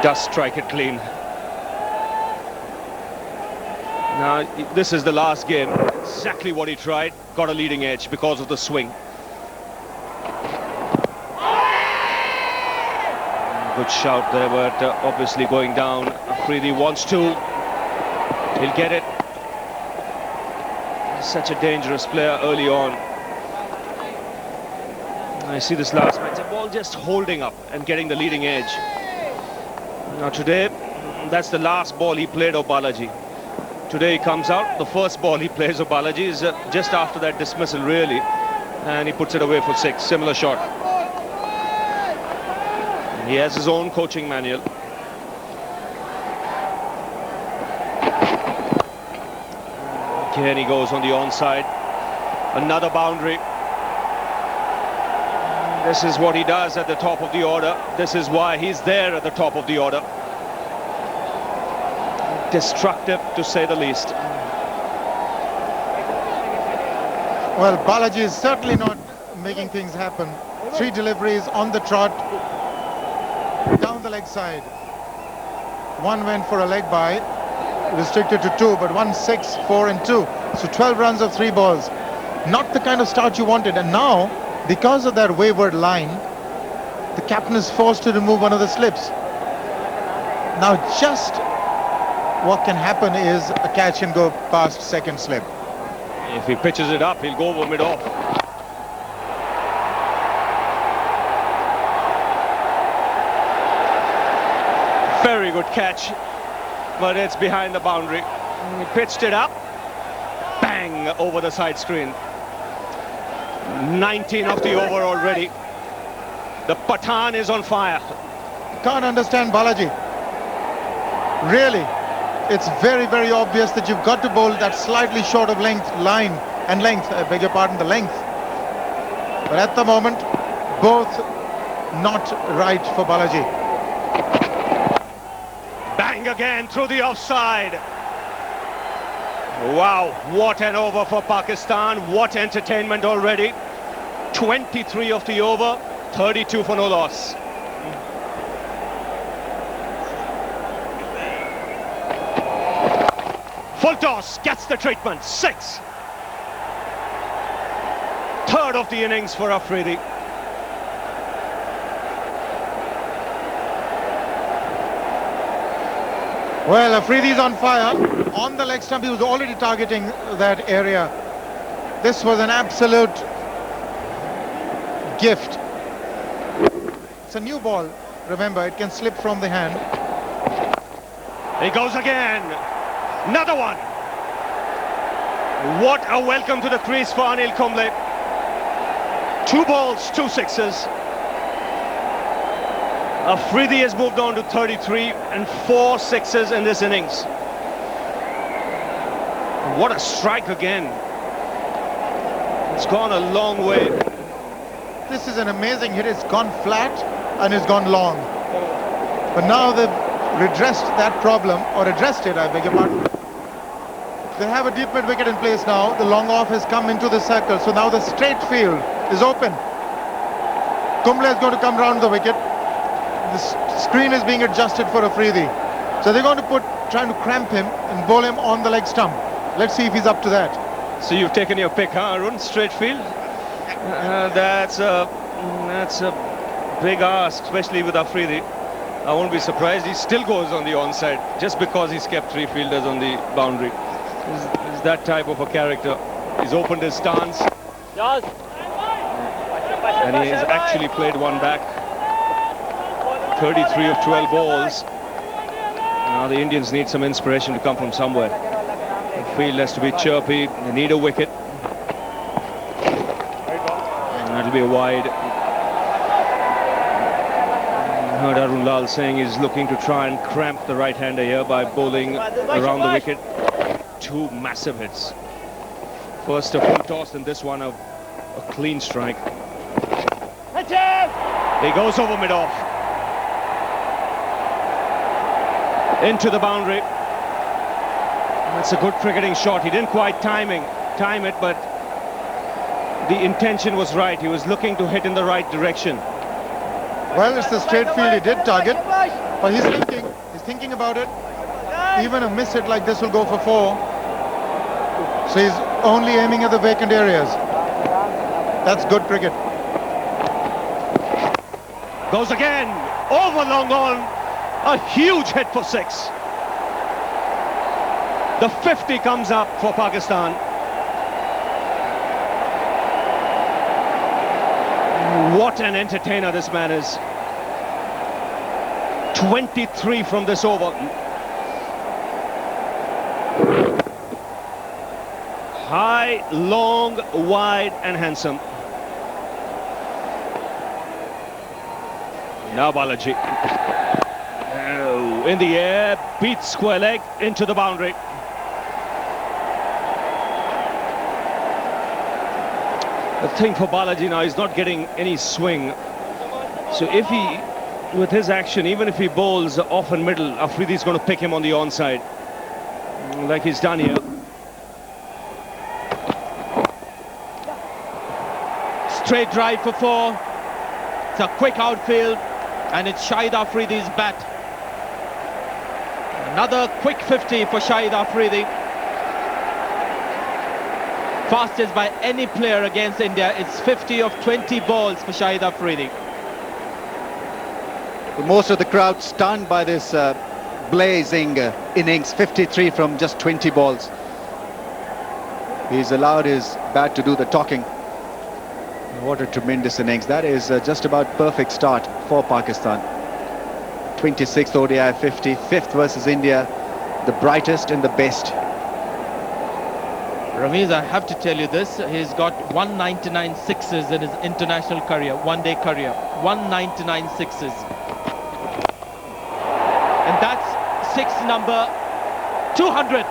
Does strike it clean. Now, this is the last game. Exactly what he tried. Got a leading edge because of the swing. Good shout there, but obviously going down. Afridi wants to. He'll get it. Such a dangerous player early on. I see this last match. The ball just holding up and getting the leading edge. Now today, that's the last ball he played of Balaji. Today he comes out, the first ball he plays of Balaji is just after that dismissal really, and he puts it away for 6, similar shot. He has his own coaching manual. Again he goes on the onside, another boundary. This is what he does at the top of the order. This is why he's there at the top of the order. Destructive, to say the least. Well, Balaji is certainly not making things happen. 3 deliveries on the trot, down the leg side. 1 went for a leg by, restricted to 2, but 1, 6, 4 and 2. So 12 runs of 3 balls. Not the kind of start you wanted. And now, because of that wayward line, the captain is forced to remove one of the slips. Now just what can happen is a catch can go past second slip. If he pitches it up, he'll go over mid-off. Very good catch, but it's behind the boundary. He pitched it up, bang, over the side screen. 19 of the over already. The Pathan is on fire. Can't understand Balaji. Really, it's very, very obvious that you've got to bowl that slightly short of length line and length, I beg your pardon, the length. But at the moment, both not right for Balaji. Bang again through the offside. Wow, what an over for Pakistan. What entertainment already. 23 of the over, 32 for no loss. Full toss, gets the treatment, 6. Third of the innings for Afridi. Well, Afridi's on fire. On the leg stump, he was already targeting that area. This was an absolute gift. It's a new ball. Remember, it can slip from the hand. He goes again. Another one. What a welcome to the crease for Anil Kumble. 2 balls, 2 sixes. Afridi has moved on to 33 and 4 sixes in this innings. What a strike again. It's gone a long way. This is an amazing hit. It's gone flat and it's gone long. But now they've redressed that problem, or addressed it, I beg your pardon. They have a deep mid wicket in place now. The long off has come into the circle, so now the straight field is open. Kumble is going to come round the wicket. The screen is being adjusted for Afridi. So they're going to trying to cramp him and bowl him on the leg stump. Let's see if he's up to that. So you've taken your pick, huh, Arun? Straight field? That's a big ask, especially with Afridi. I won't be surprised. He still goes on the onside just because he's kept 3 fielders on the boundary. He's that type of a character. He's opened his stance. And he has actually played one back. 33 of 12 balls. Now the Indians need some inspiration to come from somewhere. The field has to be chirpy. They need a wicket. And that'll be a wide. I heard Arun Lal saying he's looking to try and cramp the right-hander here by bowling around the wicket. 2 massive hits. First a full toss and this one a clean strike. He goes over mid-off. Into the boundary. That's a good cricketing shot. He didn't quite time it, but the intention was right. He was looking to hit in the right direction. Well, it's the straight field he did target, but he's thinking about it. Even a miss hit like this will go for 4. So he's only aiming at the vacant areas. That's good cricket. Goes again, over long on, a huge hit for 6. The 50 comes up for Pakistan. What an entertainer this man is. 23 from this over. High, long, wide and handsome. Now Balaji. Oh, in the air, beats square leg into the boundary. The thing for Balaji now, he's not getting any swing. So if he, with his action, even if he bowls off and middle, Afridi's going to pick him on the onside, like he's done here. Straight drive for 4. It's a quick outfield, and it's Shahid Afridi's bat. Another quick 50 for Shahid Afridi. Fastest by any player against India. It's 50 of 20 balls for Shahid Afridi. Most of the crowd stunned by this blazing innings, 53 from just 20 balls. He's allowed his bat to do the talking. What a tremendous innings. That is just about perfect start for Pakistan. 26th ODI 50, 5th versus India, the brightest and the best. Ramiz, I have to tell you this, he's got 199 sixes in his international career, one-day career. 199 sixes. And that's six number 200.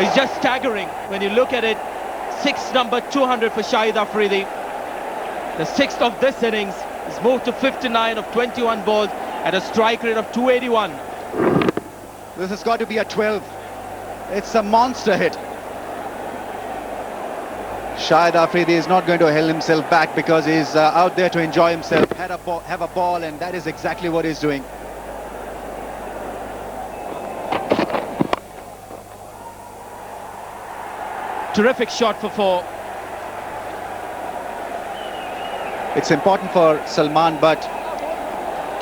It's just staggering when you look at it. Six number 200 for Shahid Afridi. The sixth of this innings is moved to 59 of 21 balls at a strike rate of 281. This has got to be a 12. It's a monster hit. Shahid Afridi is not going to hold himself back because he's out there to enjoy himself, have a ball, and that is exactly what he's doing. Terrific shot for four. It's important for Salman Butt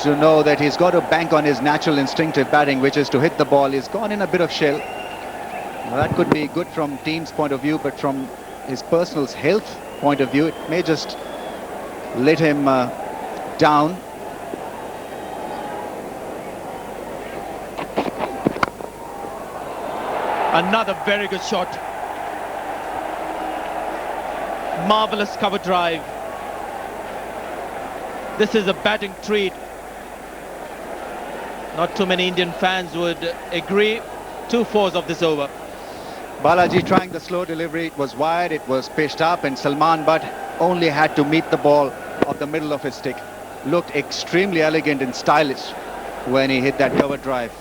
to know that he's got to bank on his natural instinctive batting, which is to hit the ball. He's gone in a bit of shell. Now, that could be good from team's point of view, but from his personal health point of view, it may just let him down. Another very good shot. Marvelous cover drive. This is a batting treat. Not too many Indian fans would agree. 2 fours of this over. Balaji trying the slow delivery. It was wide, it was pitched up, and Salman Butt only had to meet the ball of the middle of his stick. Looked extremely elegant and stylish when he hit that cover drive.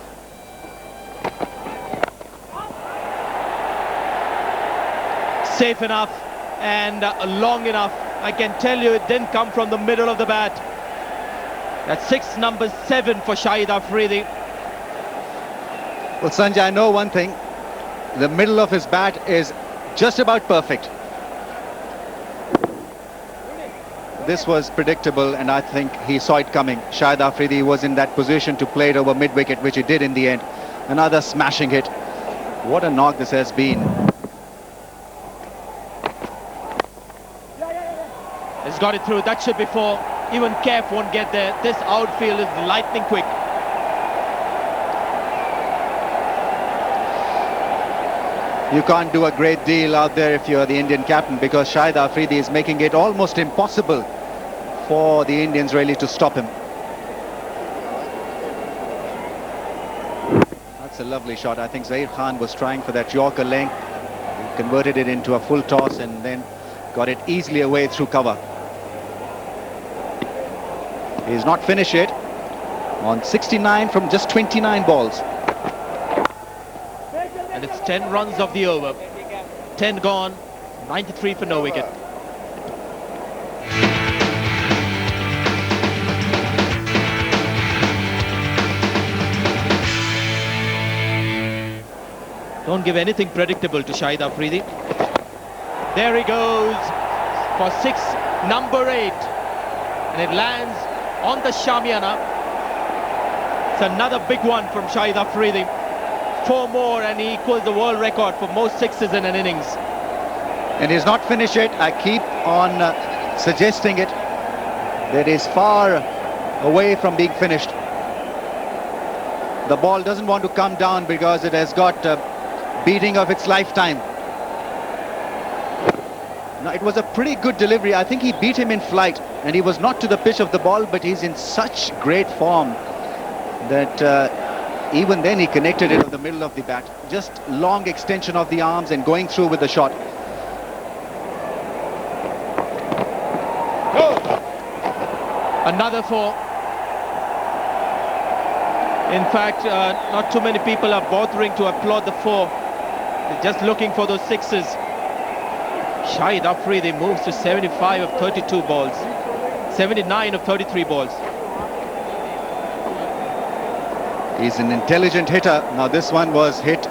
Safe enough and long enough. I can tell you it didn't come from the middle of the bat. That's six number 7 for Shahid Afridi. Well, Sanjay, I know one thing. The middle of his bat is just about perfect. This was predictable, and I think he saw it coming. Shahid Afridi was in that position to play it over mid-wicket, which he did in the end. Another smashing hit. What a knock this has been. He's got it through. That should be 4. Even Kef won't get there. This outfield is lightning quick. You can't do a great deal out there if you're the Indian captain, because Shahid Afridi is making it almost impossible for the Indians really to stop him. That's a lovely shot. I think Zair Khan was trying for that Yorker length. He converted it into a full toss and then got it easily away through cover. He's not finished yet on 69 from just 29 balls. And it's 10 runs of the over. 10 gone, 93 for no wicket. Don't give anything predictable to Shahid Afridi. There he goes for 6, number 8. And it lands on the Shamiana. It's another big one from Shahid Afridi. 4 more and he equals the world record for most sixes in an innings. And he's not finished yet. I keep on suggesting it, that is far away from being finished. The ball doesn't want to come down because it has got a beating of its lifetime. Now, it was a pretty good delivery. I think he beat him in flight, and he was not to the pitch of the ball, but he's in such great form that even then he connected it in the middle of the bat. Just long extension of the arms and going through with the shot. Another 4. In fact, not too many people are bothering to applaud the 4. They're just looking for those sixes. Shahid Afridi moves to 75 of 32 balls. 79 of 33 balls. He's an intelligent hitter. Now this one was hit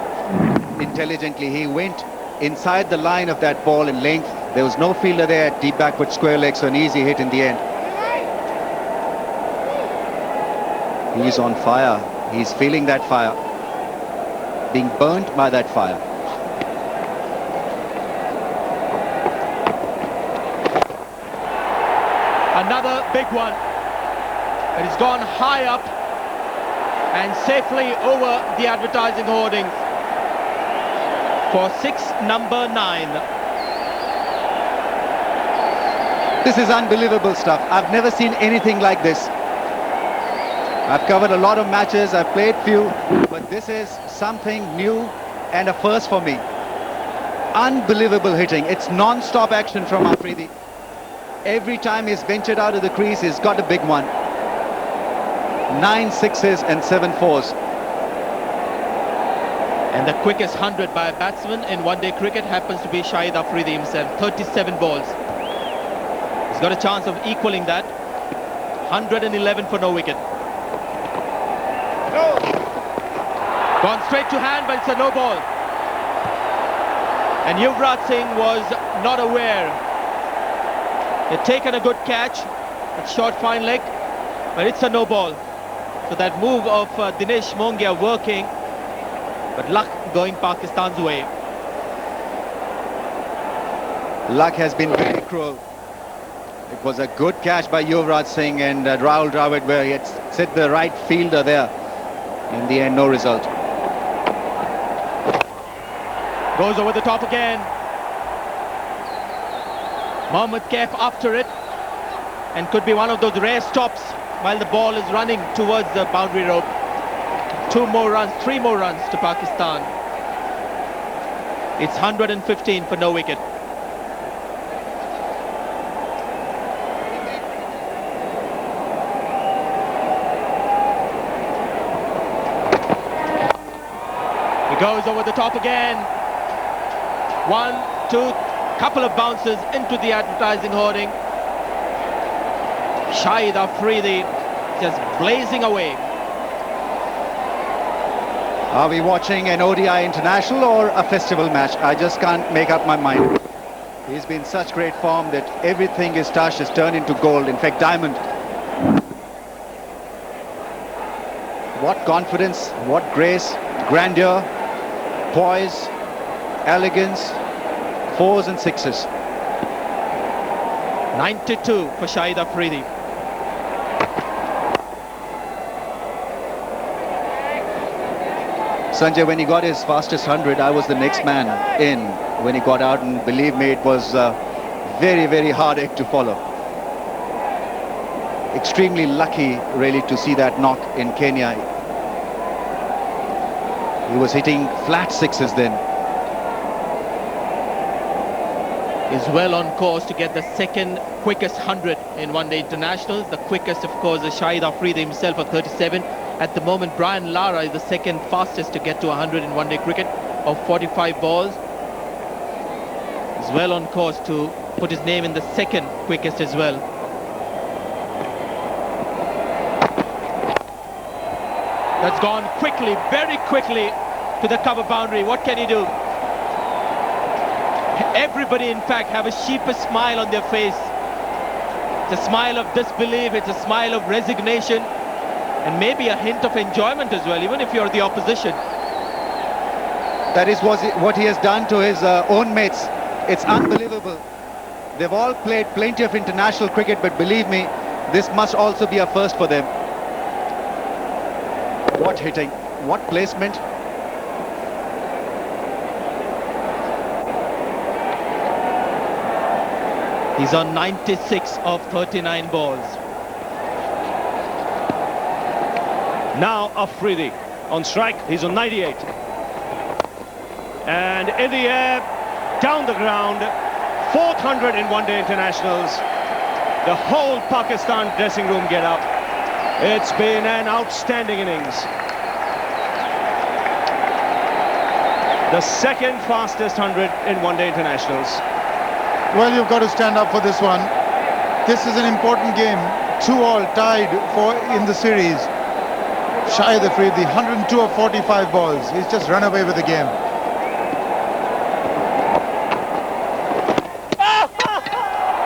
intelligently. He went inside the line of that ball in length. There was no fielder there, deep backward square leg, so an easy hit in the end. He's on fire. He's feeling that fire. Being burnt by that fire. Another big one. It has gone high up and safely over the advertising hoardings. for 6 number 9. This is unbelievable stuff. I've never seen anything like this. I've covered a lot of matches, I've played few, but this is something new and a first for me. Unbelievable hitting. It's non-stop action from Afridi. Every time he's ventured out of the crease, he's got a big one. 9 sixes and 7 fours. And the quickest 100 by a batsman in one-day cricket happens to be Shahid Afridi himself. 37 balls. He's got a chance of equaling that. 111 for no wicket. Gone straight to hand, but it's a no ball. And Yuvraj Singh was not aware. He'd taken a good catch, a short fine leg, but it's a no ball. So that move of Dinesh Mongia working, but luck going Pakistan's way. Luck has been very cruel. It was a good catch by Yuvraj Singh and Rahul Dravid, where he had set the right fielder there. In the end, no result. Goes over the top again. Mohammad Kaif after it, and could be one of those rare stops while the ball is running towards the boundary rope. 2 more runs, 3 more runs to Pakistan. It's 115 for no wicket. He goes over the top again. 1, 2, couple of bounces into the advertising hoarding. Shahid Afridi just blazing away. Are we watching an ODI international or a festival match? I just can't make up my mind. He's been such great form that everything he's touched has turned into gold, in fact diamond. What confidence, what grace, grandeur, poise, elegance, 4s and 6s. 92 for Shahid Afridi. Sanjay, when he got his fastest 100, I was the next man in when he got out, and believe me, it was a very, very hard act to follow. Extremely lucky, really, to see that knock in Kenya. He was hitting flat 6s then. Is well on course to get the second quickest 100 in one-day internationals. The quickest, of course, is Shahid Afridi himself at 37. At the moment, Brian Lara is the second fastest to get to 100 in one-day cricket of 45 balls. Is well on course to put his name in the second quickest as well. That's gone quickly, very quickly to the cover boundary. What can he do? Everybody, in fact, have a sheepish smile on their face. It's a smile of disbelief, it's a smile of resignation, and maybe a hint of enjoyment as well, even if you're the opposition. That is what he has done to his own mates. It's unbelievable. They've all played plenty of international cricket, but believe me, this must also be a first for them. What hitting, what placement. He's on 96 of 39 balls. Now Afridi on strike, he's on 98. And in the air, down the ground, 400 in one-day internationals. The whole Pakistan dressing room get up. It's been an outstanding innings. The second fastest 100 in one-day internationals. Well, you've got to stand up for this one. This is an important game. 2-all tied in the series. Shahid Afridi, 102 of 45 balls. He's just run away with the game.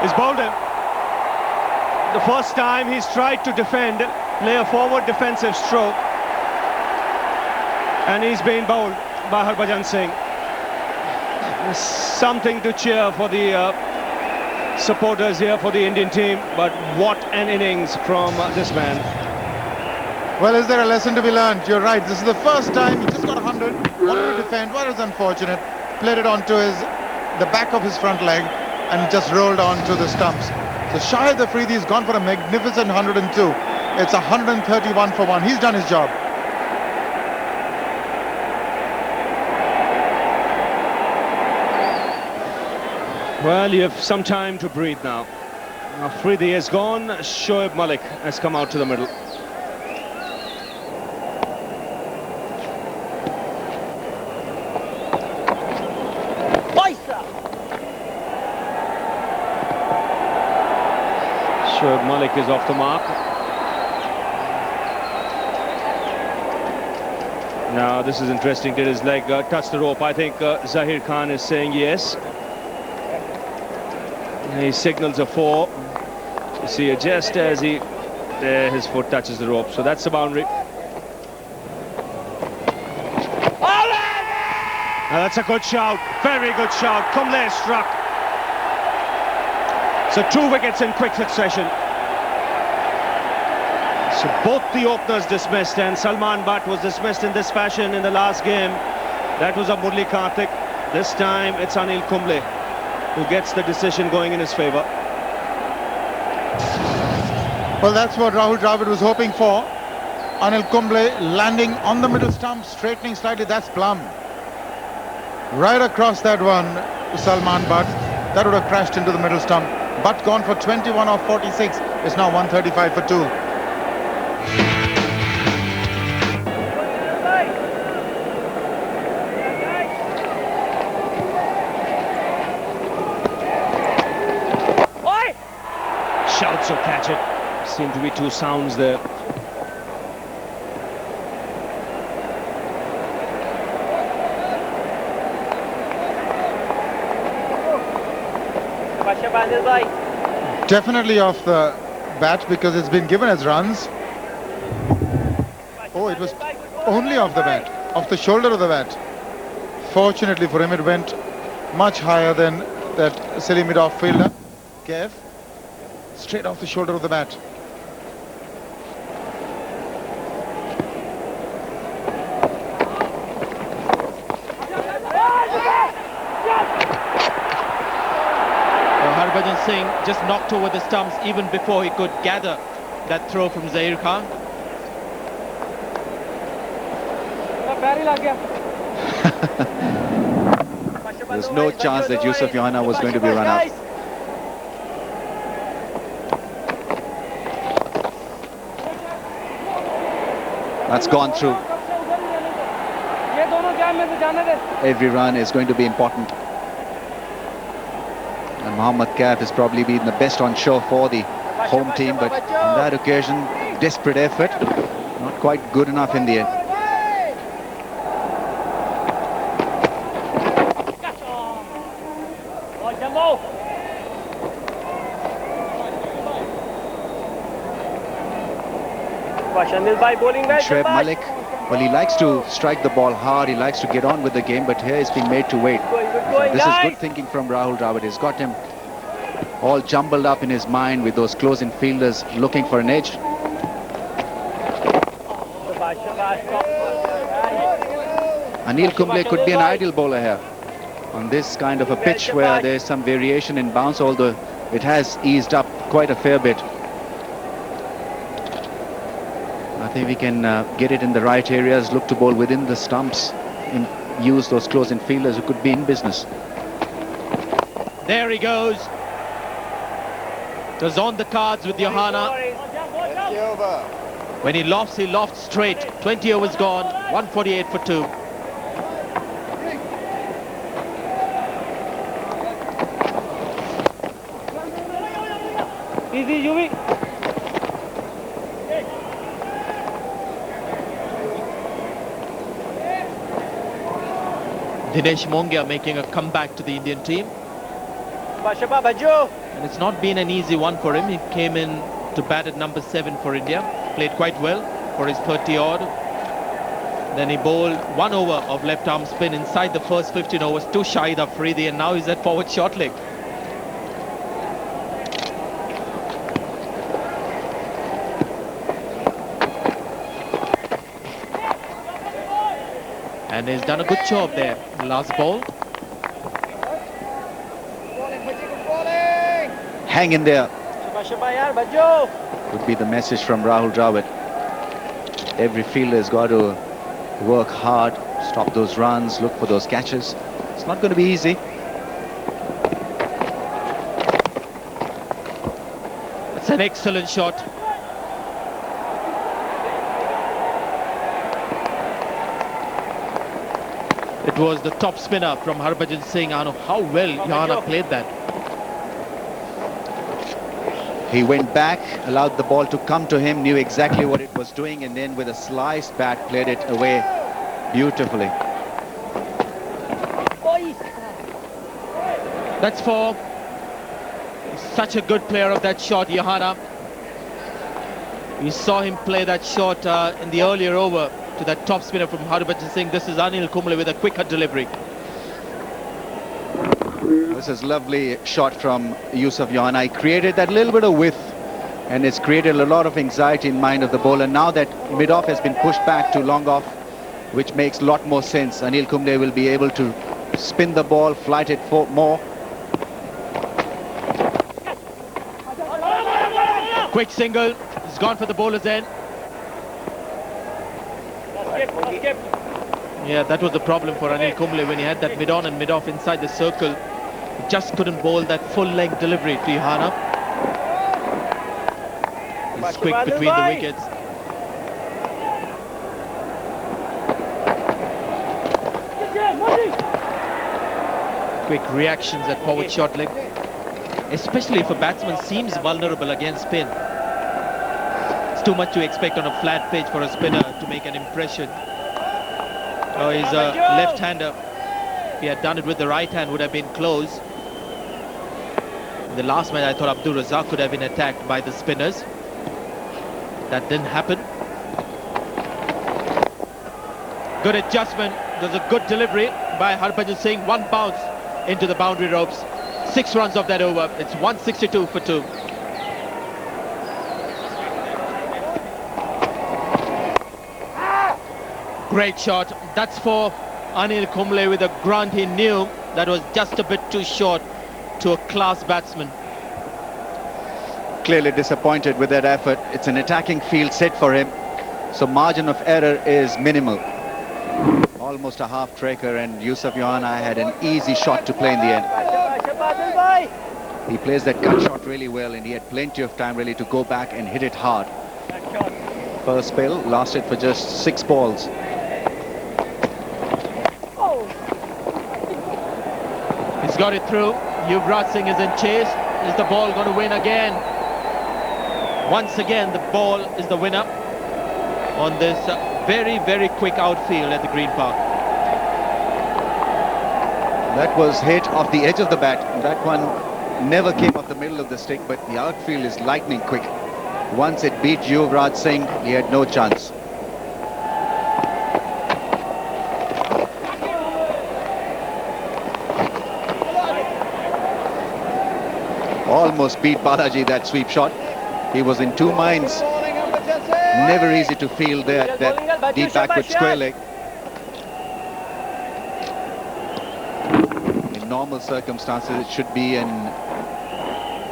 He's bowled him. The first time he's tried to defend, play a forward defensive stroke, and he's been bowled by Harbhajan Singh. Something to cheer for the supporters here for the Indian team, but what an innings from this man. Well, is there a lesson to be learned? You're right. This is the first time he just got 100. Wanted to defend. Well, it was unfortunate. played it onto the back of his front leg and just rolled onto the stumps. So Shahid Afridi has gone for a magnificent 102. It's 131 for 1. He's done his job. Well, you have some time to breathe now. Afridi is gone. Shoaib Malik has come out to the middle. Shoaib Malik is off the mark. Now this is interesting. Did his leg touch the rope? I think Zahir Khan is saying yes. He signals a 4. You see, just as his foot touches the rope. So that's the boundary. Now that's a good shout. Very good shout. Kumble struck. So 2 wickets in quick succession. So both the openers dismissed, and Salman Butt was dismissed in this fashion in the last game. That was a Murli Karthik. This time it's Anil Kumble who gets the decision going in his favour. Well, that's what Rahul Dravid was hoping for. Anil Kumble landing on the middle stump, straightening slightly. That's plumb. Right across that one to Salman Butt. That would have crashed into the middle stump. Butt gone for 21 off 46. It's now 135 for 2. Shouts or catch it. Seem to be 2 sounds there. Definitely off the bat because it's been given as runs. Oh, it was only off the bat, off the shoulder of the bat. Fortunately for him, it went much higher than that silly mid-off fielder. Kev, straight off the shoulder of the bat. Harbhajan Singh just knocked over the stumps even before he could gather that throw from Zahir Khan. There's no chance that Yusuf Yohana was going to be run out. That's gone through. Every run is going to be important. And Mohammad Kaif has probably been the best on show for the home team, but on that occasion, desperate effort, not quite good enough in the end. Shoaib Malik, well, he likes to strike the ball hard, he likes to get on with the game, but here he's being made to wait. This is good thinking from Rahul Dravid. He's got him all jumbled up in his mind with those close-in fielders looking for an edge. Anil Kumble could be an ideal bowler here on this kind of a pitch where there's some variation in bounce, although it has eased up quite a fair bit. I think we can get it in the right areas, look to bowl within the stumps, and use those close-in fielders who could be in business. There he goes. It was on the cards with Yohana. When he lofts straight. 20 overs gone, 148 for 2. Easy, Yuvi. Dinesh Mongia making a comeback to the Indian team. And it's not been an easy one for him. He came in to bat at number 7 for India. Played quite well for his 30-odd. Then he bowled 1 over of left-arm spin inside the first 15 overs to Shahid Afridi, and now he's at forward short leg. And he's done a good job there. Last ball. hang in there. Would be the message from Rahul Dravid. Every fielder has got to work hard, stop those runs, look for those catches. It's not going to be easy. It's an excellent shot. It was the top spinner from Harbhajan Singh. I know how well Johanna played that. He went back, allowed the ball to come to him, knew exactly what it was doing, and then with a sliced bat played it away beautifully. That's for such a good player of that shot, Johanna. We saw him play that shot in the earlier over to that top spinner from Harbhajan Singh. This is Anil Kumble with a quicker delivery. This is lovely shot from Yusuf Johanna. He created that little bit of width, and it's created a lot of anxiety in mind of the bowler. Now that mid-off has been pushed back to long-off, which makes a lot more sense, Anil Kumble will be able to spin the ball, flight it for more. Quick single. He's gone for the bowler's end. Yeah, that was the problem for Anil Kumble when he had that mid-on and mid-off inside the circle. He just couldn't bowl that full-length delivery to Johanna. He's quick between the wickets. Quick reactions at forward short leg. Especially if a batsman seems vulnerable against spin. It's too much to expect on a flat pitch for a spinner to make an impression. Oh, he's a left-hander. If he had done it with the right hand, would have been close. In the last match, I thought Abdul Razak could have been attacked by the spinners. That didn't happen. Good adjustment. There's a good delivery by Harbhajan Singh. One bounce into the boundary ropes. 6 runs off that over. It's 162 for 2. Great shot. That's for Anil Kumble with a grunt. He knew that was just a bit too short to a class batsman. Clearly disappointed with that effort. It's an attacking field set for him, so margin of error is minimal. Almost a half tracker, and Yusuf Johanna had an easy shot to play in the end. He plays that cut shot really well, and he had plenty of time really to go back and hit it hard. First spell lasted for just 6 balls. He's got it through. Yuvraj Singh is in chase. Is the ball going to win again? Once again, the ball is the winner on this very, very quick outfield at the Green Park. That was hit off the edge of the bat. That one never came off the middle of the stick, but the outfield is lightning quick. Once it beat Yuvraj Singh, he had no chance. Almost beat Balaji, that sweep shot. He was in 2 minds. Never easy to field that deep backward square leg. In normal circumstances, it should be an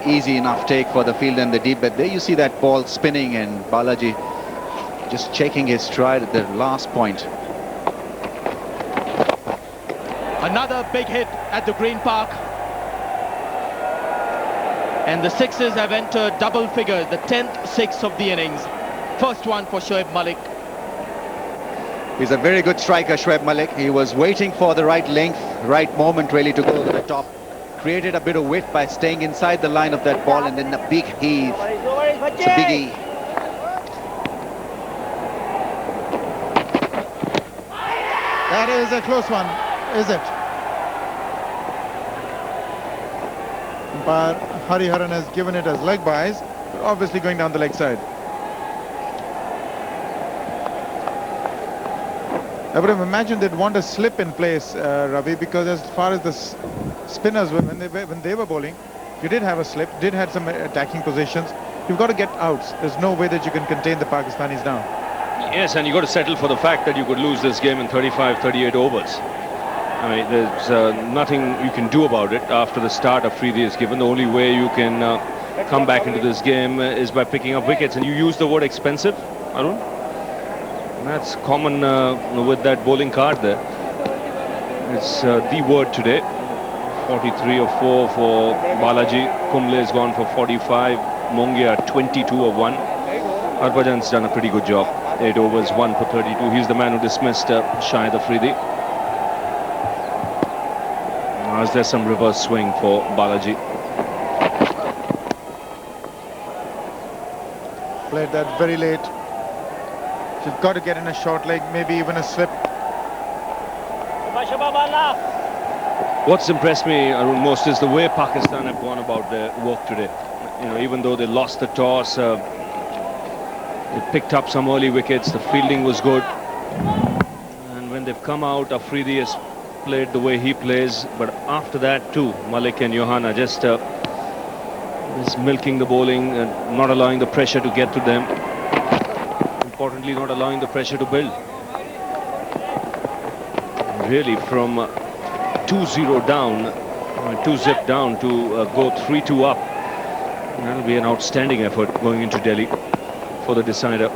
easy enough take for the field and the deep, but there you see that ball spinning and Balaji just checking his stride at the last point. Another big hit at the Green Park. And the sixes have entered double figures, the 10th 6 of the innings. First one for Shoaib Malik. He's a very good striker, Shoaib Malik. He was waiting for the right length, right moment really to go to the top. Created a bit of width by staying inside the line of that ball, and then a big heave. It's a big heave. That is a close one, is it? But Hariharan has given it as leg byes, obviously going down the leg side. I would have imagined they'd want a slip in place, Ravi, because as far as the spinners were, when they were bowling, you did have a slip, did have some attacking positions. You've got to get outs. There's no way that you can contain the Pakistanis now. Yes, and you've got to settle for the fact that you could lose this game in 35, 38 overs. I mean, there's nothing you can do about it after the start Afridi is given. The only way you can come back into this game is by picking up wickets. And you use the word expensive, Arun. And that's common with that bowling card there. It's the word today. 43 or 4 for Balaji. Kumble has gone for 45. Mongia 22 or 1. Harbhajan's done a pretty good job. 8 overs, 1 for 32. He's the man who dismissed Shahid Afridi. As there's some reverse swing for Balaji. Played that very late. You've got to get in a short leg, maybe even a slip. What's impressed me, Arun, most is the way Pakistan have gone about their work today. You know, even though they lost the toss, they picked up some early wickets. The fielding was good, and when they've come out, Afridi has played the way he plays. But after that too, Malik and Johanna just milking the bowling and not allowing the pressure to get to them. Importantly, not allowing the pressure to build. Really, from 2-0 down, 2-zip down to go 3-2 up. That'll be an outstanding effort going into Delhi for the decider.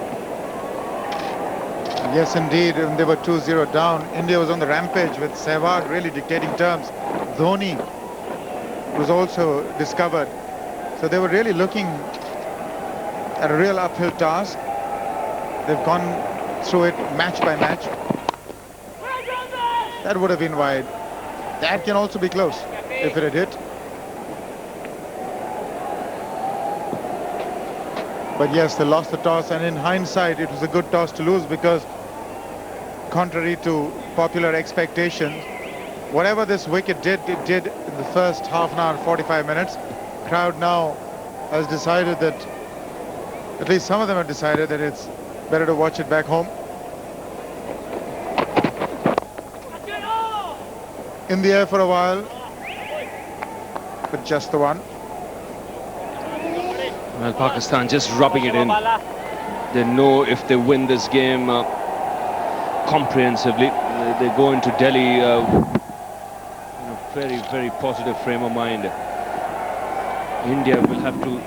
Yes, indeed. When they were 2-0 down, India was on the rampage with Sehwag really dictating terms. Dhoni was also discovered. So they were really looking at a real uphill task. They've gone through it match by match. That would have been wide. That can also be close if it had hit. But yes, they lost the toss, and in hindsight, it was a good toss to lose because, contrary to popular expectations, whatever this wicket did, it did in the first half an hour, 45 minutes. Crowd now has decided that, at least some of them have decided that it's better to watch it back home. In the air for a while, but just the one. Well, Pakistan just rubbing it in. They know if they win this game comprehensively, they go into Delhi in a very, very positive frame of mind. India will have to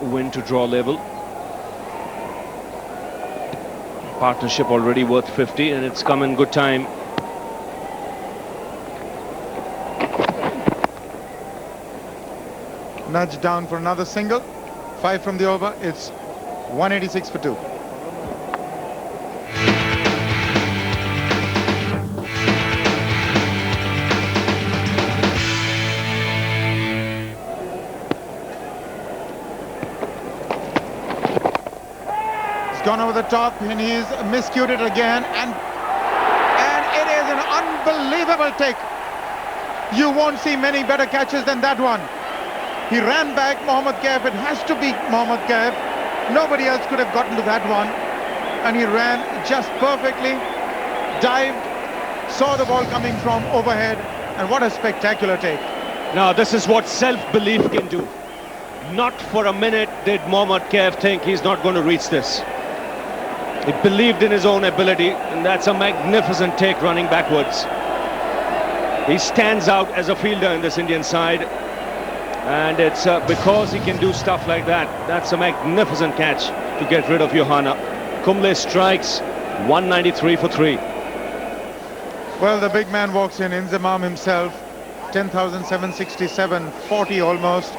win to draw level. Partnership already worth 50, and it's come in good time. Nudge down for another single. 5 from the over. It's 186 for 2. He's gone over the top and he's miscued it again, and it is an unbelievable take. You won't see many better catches than that one. He ran back Mohammad Kaif. It has to be Mohammad Kaif. Nobody else could have gotten to that one. And he ran just perfectly, dived, saw the ball coming from overhead, and what a spectacular take. Now, this is what self-belief can do. Not for a minute did Mohammad Kaif think he's not going to reach this. He believed in his own ability, and that's a magnificent take running backwards. He stands out as a fielder in this Indian side. And it's because he can do stuff like that. That's a magnificent catch to get rid of Johanna. Kumble strikes 193 for 3. Well, the big man walks in, Inzamam himself. 10,767, 40 almost.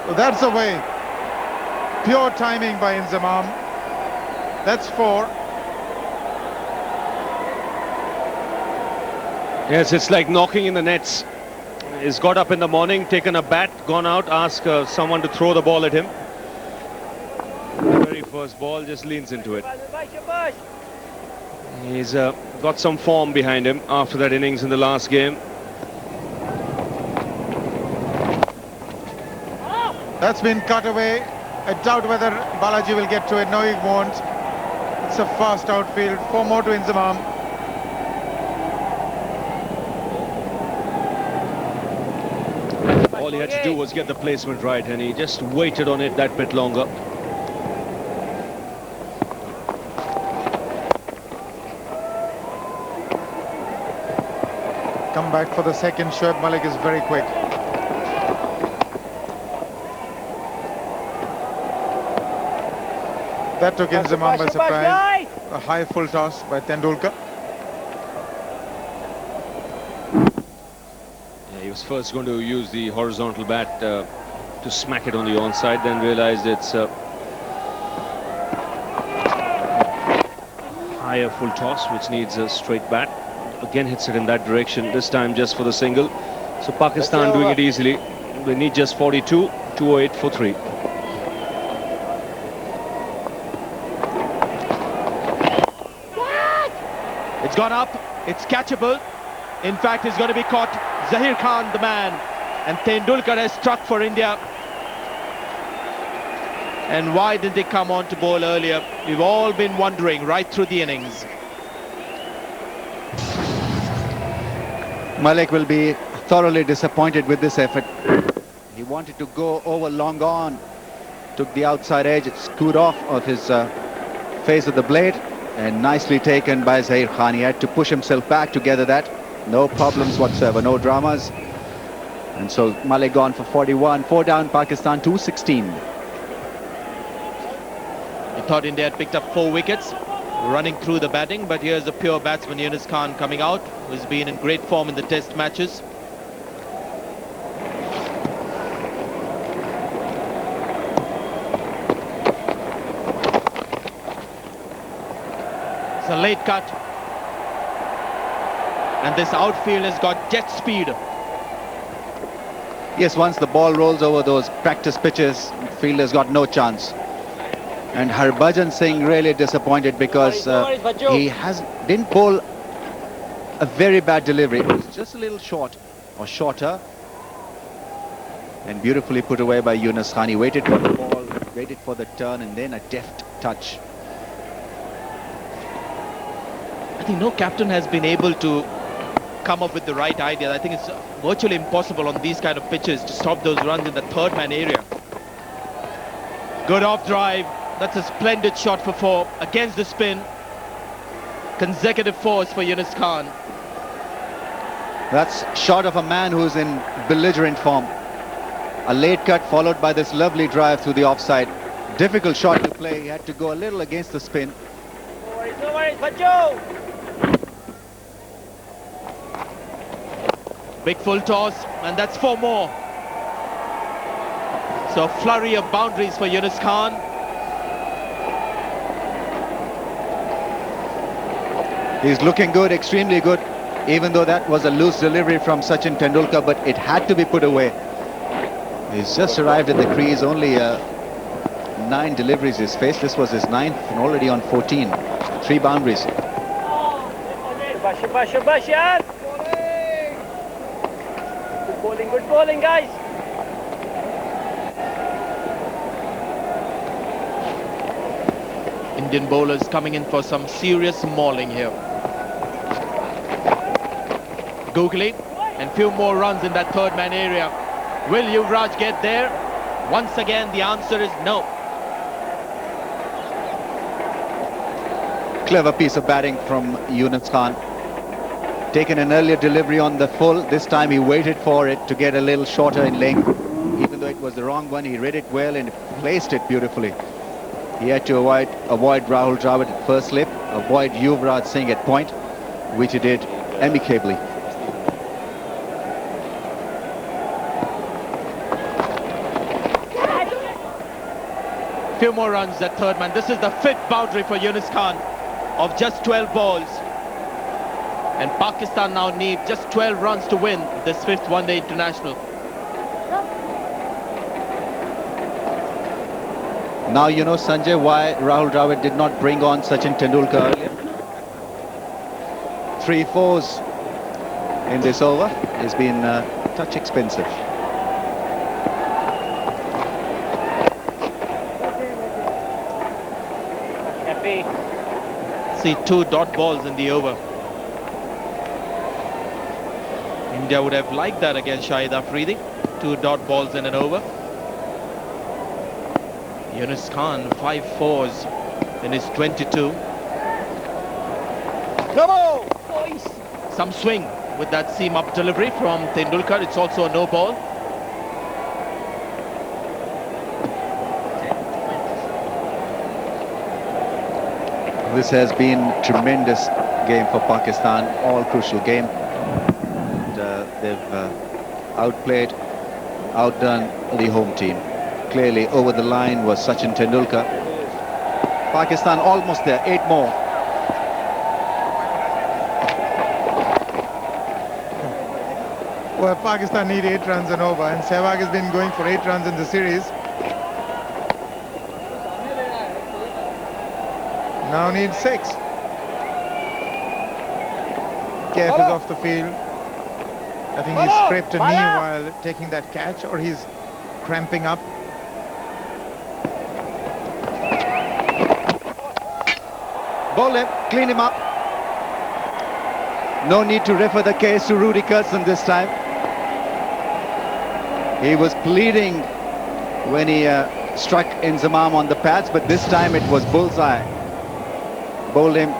Well, that's the way. Pure timing by Inzamam. That's 4. Yes, it's like knocking in the nets. He's got up in the morning, taken a bat, gone out, asked someone to throw the ball at him. The very first ball just leans into it. He's got some form behind him after that innings in the last game. That's been cut away. I doubt whether Balaji will get to it. No, he won't. It's a fast outfield. 4 more to Inzamam. All he had to do was get the placement right, and he just waited on it that bit longer. Come back for the second. Shoaib Malik is very quick. That took Inzamam by surprise. A high full toss by Tendulkar. Yeah, he was first going to use the horizontal bat to smack it on the onside, then realized it's higher full toss, which needs a straight bat. Again hits it in that direction, this time just for the single. So Pakistan doing it easily. They need just 42, 208 for 3. It's gone up, it's catchable. In fact, it's going to be caught. Zahir Khan, the man. And Tendulkar has struck for India. And why didn't they come on to bowl earlier? We've all been wondering right through the innings. Malik will be thoroughly disappointed with this effort. He wanted to go over long on, took the outside edge, it screwed off of his face of the blade, and nicely taken by Zahir Khan. He had to push himself back to gather that. No problems whatsoever, no dramas. And so Malik gone for 41, 4 down, Pakistan 216. I thought India had picked up 4 wickets, running through the batting, but here's the pure batsman Yunus Khan coming out, who's been in great form in the test matches. It's a late cut. And this outfield has got jet speed. Yes, once the ball rolls over those practice pitches, fielder's got no chance. And Harbhajan Singh really disappointed because he didn't bowl a very bad delivery. It was just a little short or shorter. And beautifully put away by Yunus Khan. He waited for the ball, waited for the turn, and then a deft touch. I think no captain has been able to come up with the right idea. I think it's virtually impossible on these kind of pitches to stop those runs in the third man area. Good off drive. That's a splendid shot for 4 against the spin. Consecutive 4s for Yunus Khan. That's shot of a man who's in belligerent form. A late cut followed by this lovely drive through the offside. Difficult shot to play. He had to go a little against the spin. No worries, Bacho. Big full toss, and that's 4 more. So a flurry of boundaries for Yunus Khan. He's looking good, extremely good, even though that was a loose delivery from Sachin Tendulkar, but it had to be put away. He's just arrived at the crease, only 9 deliveries he's faced. This was his 9th and already on 14. 3 boundaries. Shabashan. Good bowling, guys. Indian bowlers coming in for some serious mauling here. Googly, and few more runs in that third man area. Will Yuvraj get there? Once again, the answer is no. Clever piece of batting from Yunus Khan. Taken an earlier delivery on the full. This time he waited for it to get a little shorter in length. Even though it was the wrong one, he read it well and placed it beautifully. He had to avoid Rahul Dravid at first slip, avoid Yuvraj Singh at point, which he did amicably. Few more runs, that third man. This is the 5th boundary for Yunus Khan of just 12 balls. And Pakistan now need just 12 runs to win this 5th one-day international. Now you know, Sanjay, why Rahul Dravid did not bring on Sachin Tendulkar earlier. 3 4s in this over has been touch expensive. See, 2 dot balls in the over. India would have liked that against Shahid Afridi. 2 dot balls in an over. Yunus Khan, 5 fours in his 22. Some swing with that seam up delivery from Tendulkar. It's also a no ball. This has been tremendous game for Pakistan, all crucial game. And, they've outplayed, outdone the home team. Clearly over the line was Sachin Tendulkar. Pakistan almost there, 8 more. Well, Pakistan need 8 runs and over, and Sehwag has been going for 8 runs in the series. Now needs 6. Kef is off the field. I think he scraped a knee while taking that catch, or he's cramping up. Bowl him, clean him up. No need to refer the case to Rudy Kurtzen this time. He was pleading when he struck Inzamam on the pads, but this time it was bullseye. Bowled him,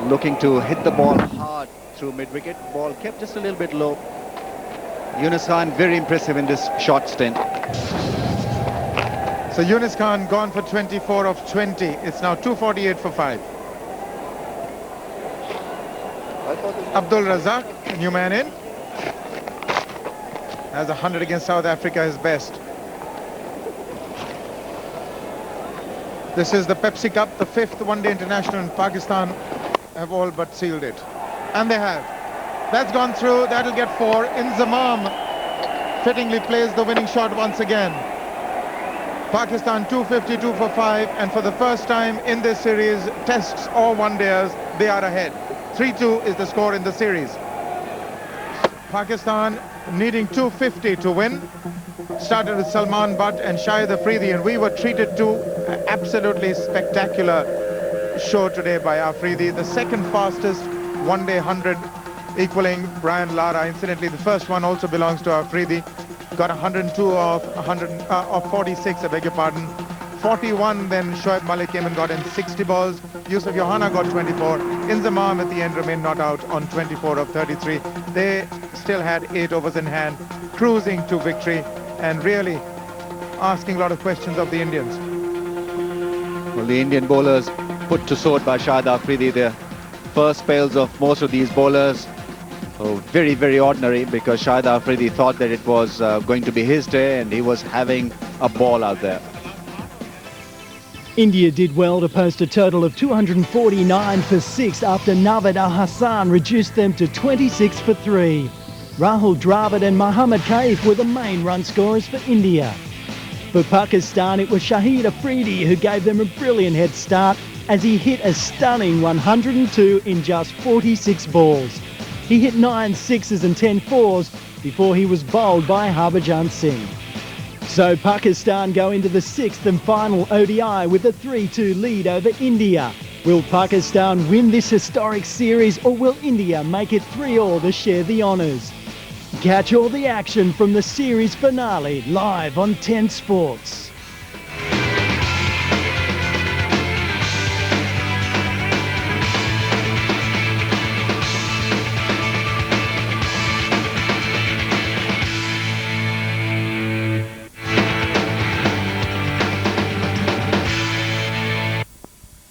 looking to hit the ball hard through mid-wicket. Ball kept just a little bit low. Yunus Khan very impressive in this short stint. So Yunus Khan gone for 24 of 20. It's now 248 for 5. Abdul Razak, new man in, has 100 against South Africa, his best. This is the Pepsi Cup, the 5th one-day international in Pakistan. Have all but sealed it. And they have. That's gone through, that'll get 4. Inzamam fittingly plays the winning shot once again. Pakistan 252 for 5, and for the first time in this series, tests or one-dayers, they are ahead. 3-2 is the score in the series. Pakistan needing 250 to win. Started with Salman Butt and Shahid Afridi, and we were treated to an absolutely spectacular show today by Afridi. The second fastest one-day 100, equaling Brian Lara. Incidentally, the first one also belongs to Afridi. Got 102 of 46, I beg your pardon. 41, then Shoaib Malik came and got in 60 balls. Yusuf Johanna got 24. Inzamam at the end remained not out on 24 of 33. They still had 8 overs in hand, cruising to victory and really asking a lot of questions of the Indians. Well, the Indian bowlers put to sword by Shahid Afridi. The first spells of most of these bowlers very, very ordinary, because Shahid Afridi thought that it was going to be his day and he was having a ball out there. India did well to post a total of 249 for 6 after Navid Al-Hassan reduced them to 26 for 3. Rahul Dravid and Mohammad Kaif were the main run scorers for India. For Pakistan, it was Shahid Afridi who gave them a brilliant head start as he hit a stunning 102 in just 46 balls. He hit 9 sixes and 10 fours before he was bowled by Harbhajan Singh. So Pakistan go into the 6th and final ODI with a 3-2 lead over India. Will Pakistan win this historic series, or will India make it 3-all to share the honours? Catch all the action from the series finale live on 10 Sports.